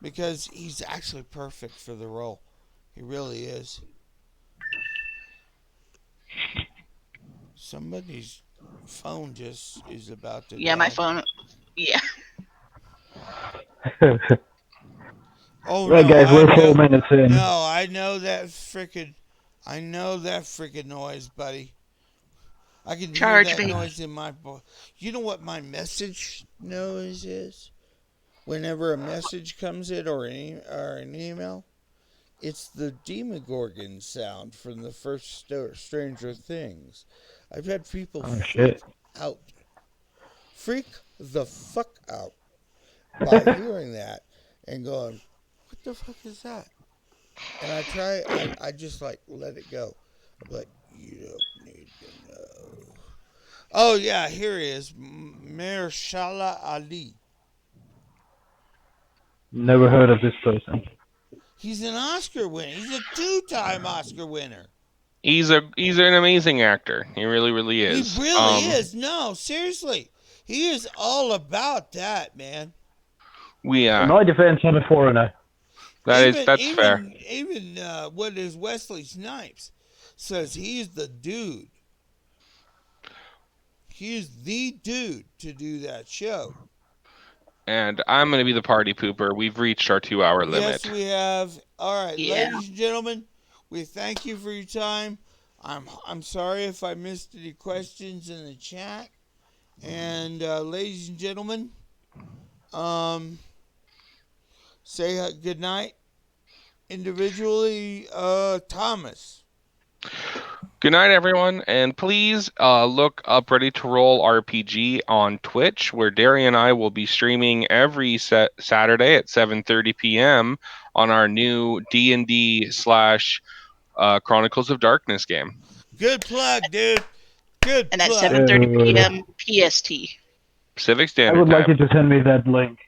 because he's actually perfect for the role. He really is. Somebody's phone just is about to Yeah, my die. phone. Yeah. Oh Right, no, guys, I we're 4 know. minutes in. No, I know that freaking noise, buddy. I can hear Charge that me. noise in my voice. You know what my message noise is? Whenever a message comes in or an email, it's the Demogorgon sound from the first Stranger Things. I've had people Oh, shit. freak the fuck out by hearing that and going, "What the fuck is that?" And I just like let it go. I'm like, you don't need to know. Oh yeah, here he is, Mahershala Ali. Never heard of this person. He's an Oscar winner. He's a two-time Oscar winner. He's an amazing actor. He really, really He is. really is. No, seriously, he is all about that, man. In my defense, I'm a foreigner. That's fair. Even what is Wesley Snipes says he's the dude. He is the dude to do that show. And I'm going to be the party pooper. We've reached our 2-hour limit. Yes, we have. All right, Yeah. ladies and gentlemen, we thank you for your time. I'm sorry if I missed any questions in the chat. And ladies and gentlemen, say good night individually. Thomas. Good night, everyone, and please look up Ready to Roll RPG on Twitch, where Derry and I will be streaming every Saturday at 7:30 p.m. on our new D&D slash Chronicles of Darkness game. Good plug, dude. Good And at plug. 7:30 p.m. PST. Pacific I Standard would Time. like you to send me that link.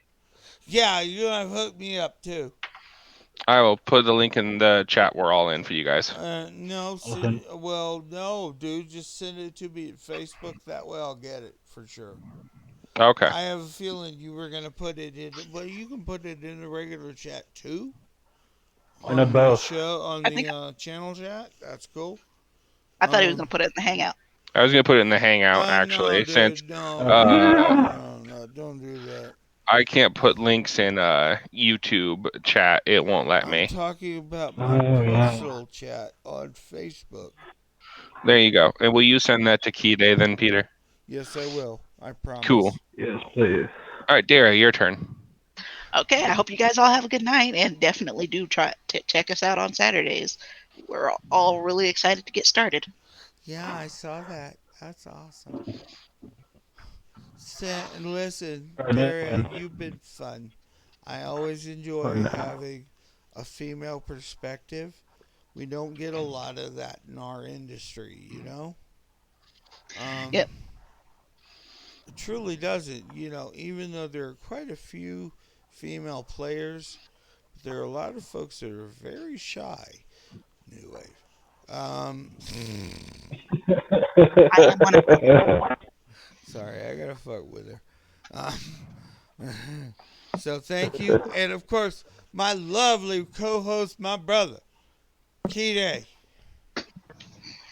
Yeah, you have hooked me up too. I will put the link in the chat we're all in for you guys. No, Awesome. well, no, dude, just send it to me at Facebook. That way I'll get it for sure. Okay. I have a feeling you were going to put it in. Well, you can put it in the regular chat too. Why not On the both? show, on I the think- channel chat. That's cool. I thought he was going to put it in the Hangout. I was going to put it in the Hangout, actually, no, dude, since no, don't do that. I can't put links in YouTube chat. It won't let I'm me. talking about my Oh, yeah. personal chat on Facebook. There you go. And will you send that to Keyday then, Peter? Yes, I will. I promise. Cool. Yes, please. All right, Dara, your turn. Okay, I hope you guys all have a good night, and definitely do try to check us out on Saturdays. We're all really excited to get started. Yeah, I saw that. That's awesome. Listen, Alright, Dara, man. you've been fun. I always enjoy Oh, no. having a female perspective. We don't get a lot of that in our industry, you know? Yep. It truly doesn't, you know, even though there are quite a few female players, there are a lot of folks that are very shy. New Wave. I am one of them. Sorry, I gotta fuck with her. So thank you, and of course, my lovely co-host, my brother, Keyday.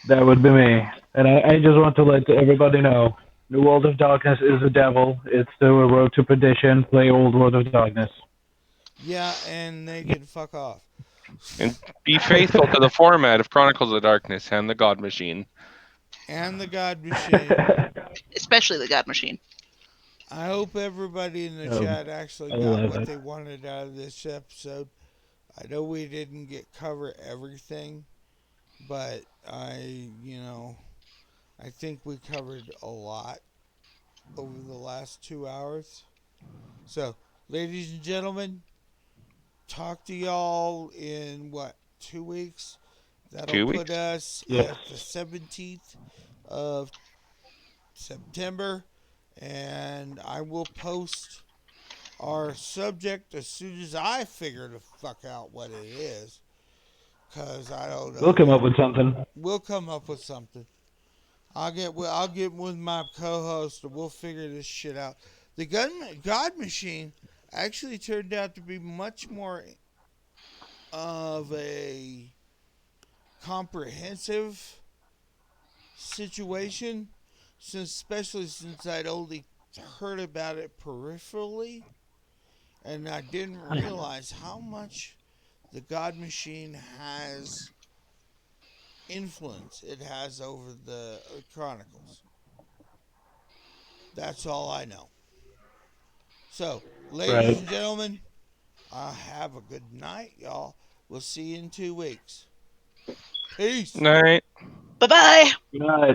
That would be me. And I just want to let everybody know, New World of Darkness is the devil. It's the road to perdition. Play Old World of Darkness. Yeah, and they can fuck off. And be faithful to the format of Chronicles of Darkness and the God Machine. And the God Machine. Especially the God Machine. I hope everybody in the chat actually I got love what it. they wanted out of this episode. I know we didn't cover everything, but I think we covered a lot over the last 2 hours. So, ladies and gentlemen, talk to y'all in 2 weeks? That'll 2 put weeks? us Yes. at the 17th of September, and I will post our subject as soon as I figure the fuck out what it is, because I don't know. We'll come up with something. We'll come up with something. I'll get with my co-host and we'll figure this shit out. The God Machine actually turned out to be much more of a comprehensive situation, especially since I'd only heard about it peripherally, and I didn't realize how much the God Machine has influence it has over the Chronicles. That's all I know. So, ladies Right. and gentlemen, have a good night, y'all. We'll see you in 2 weeks. Peace. Night. Bye-bye. Good night.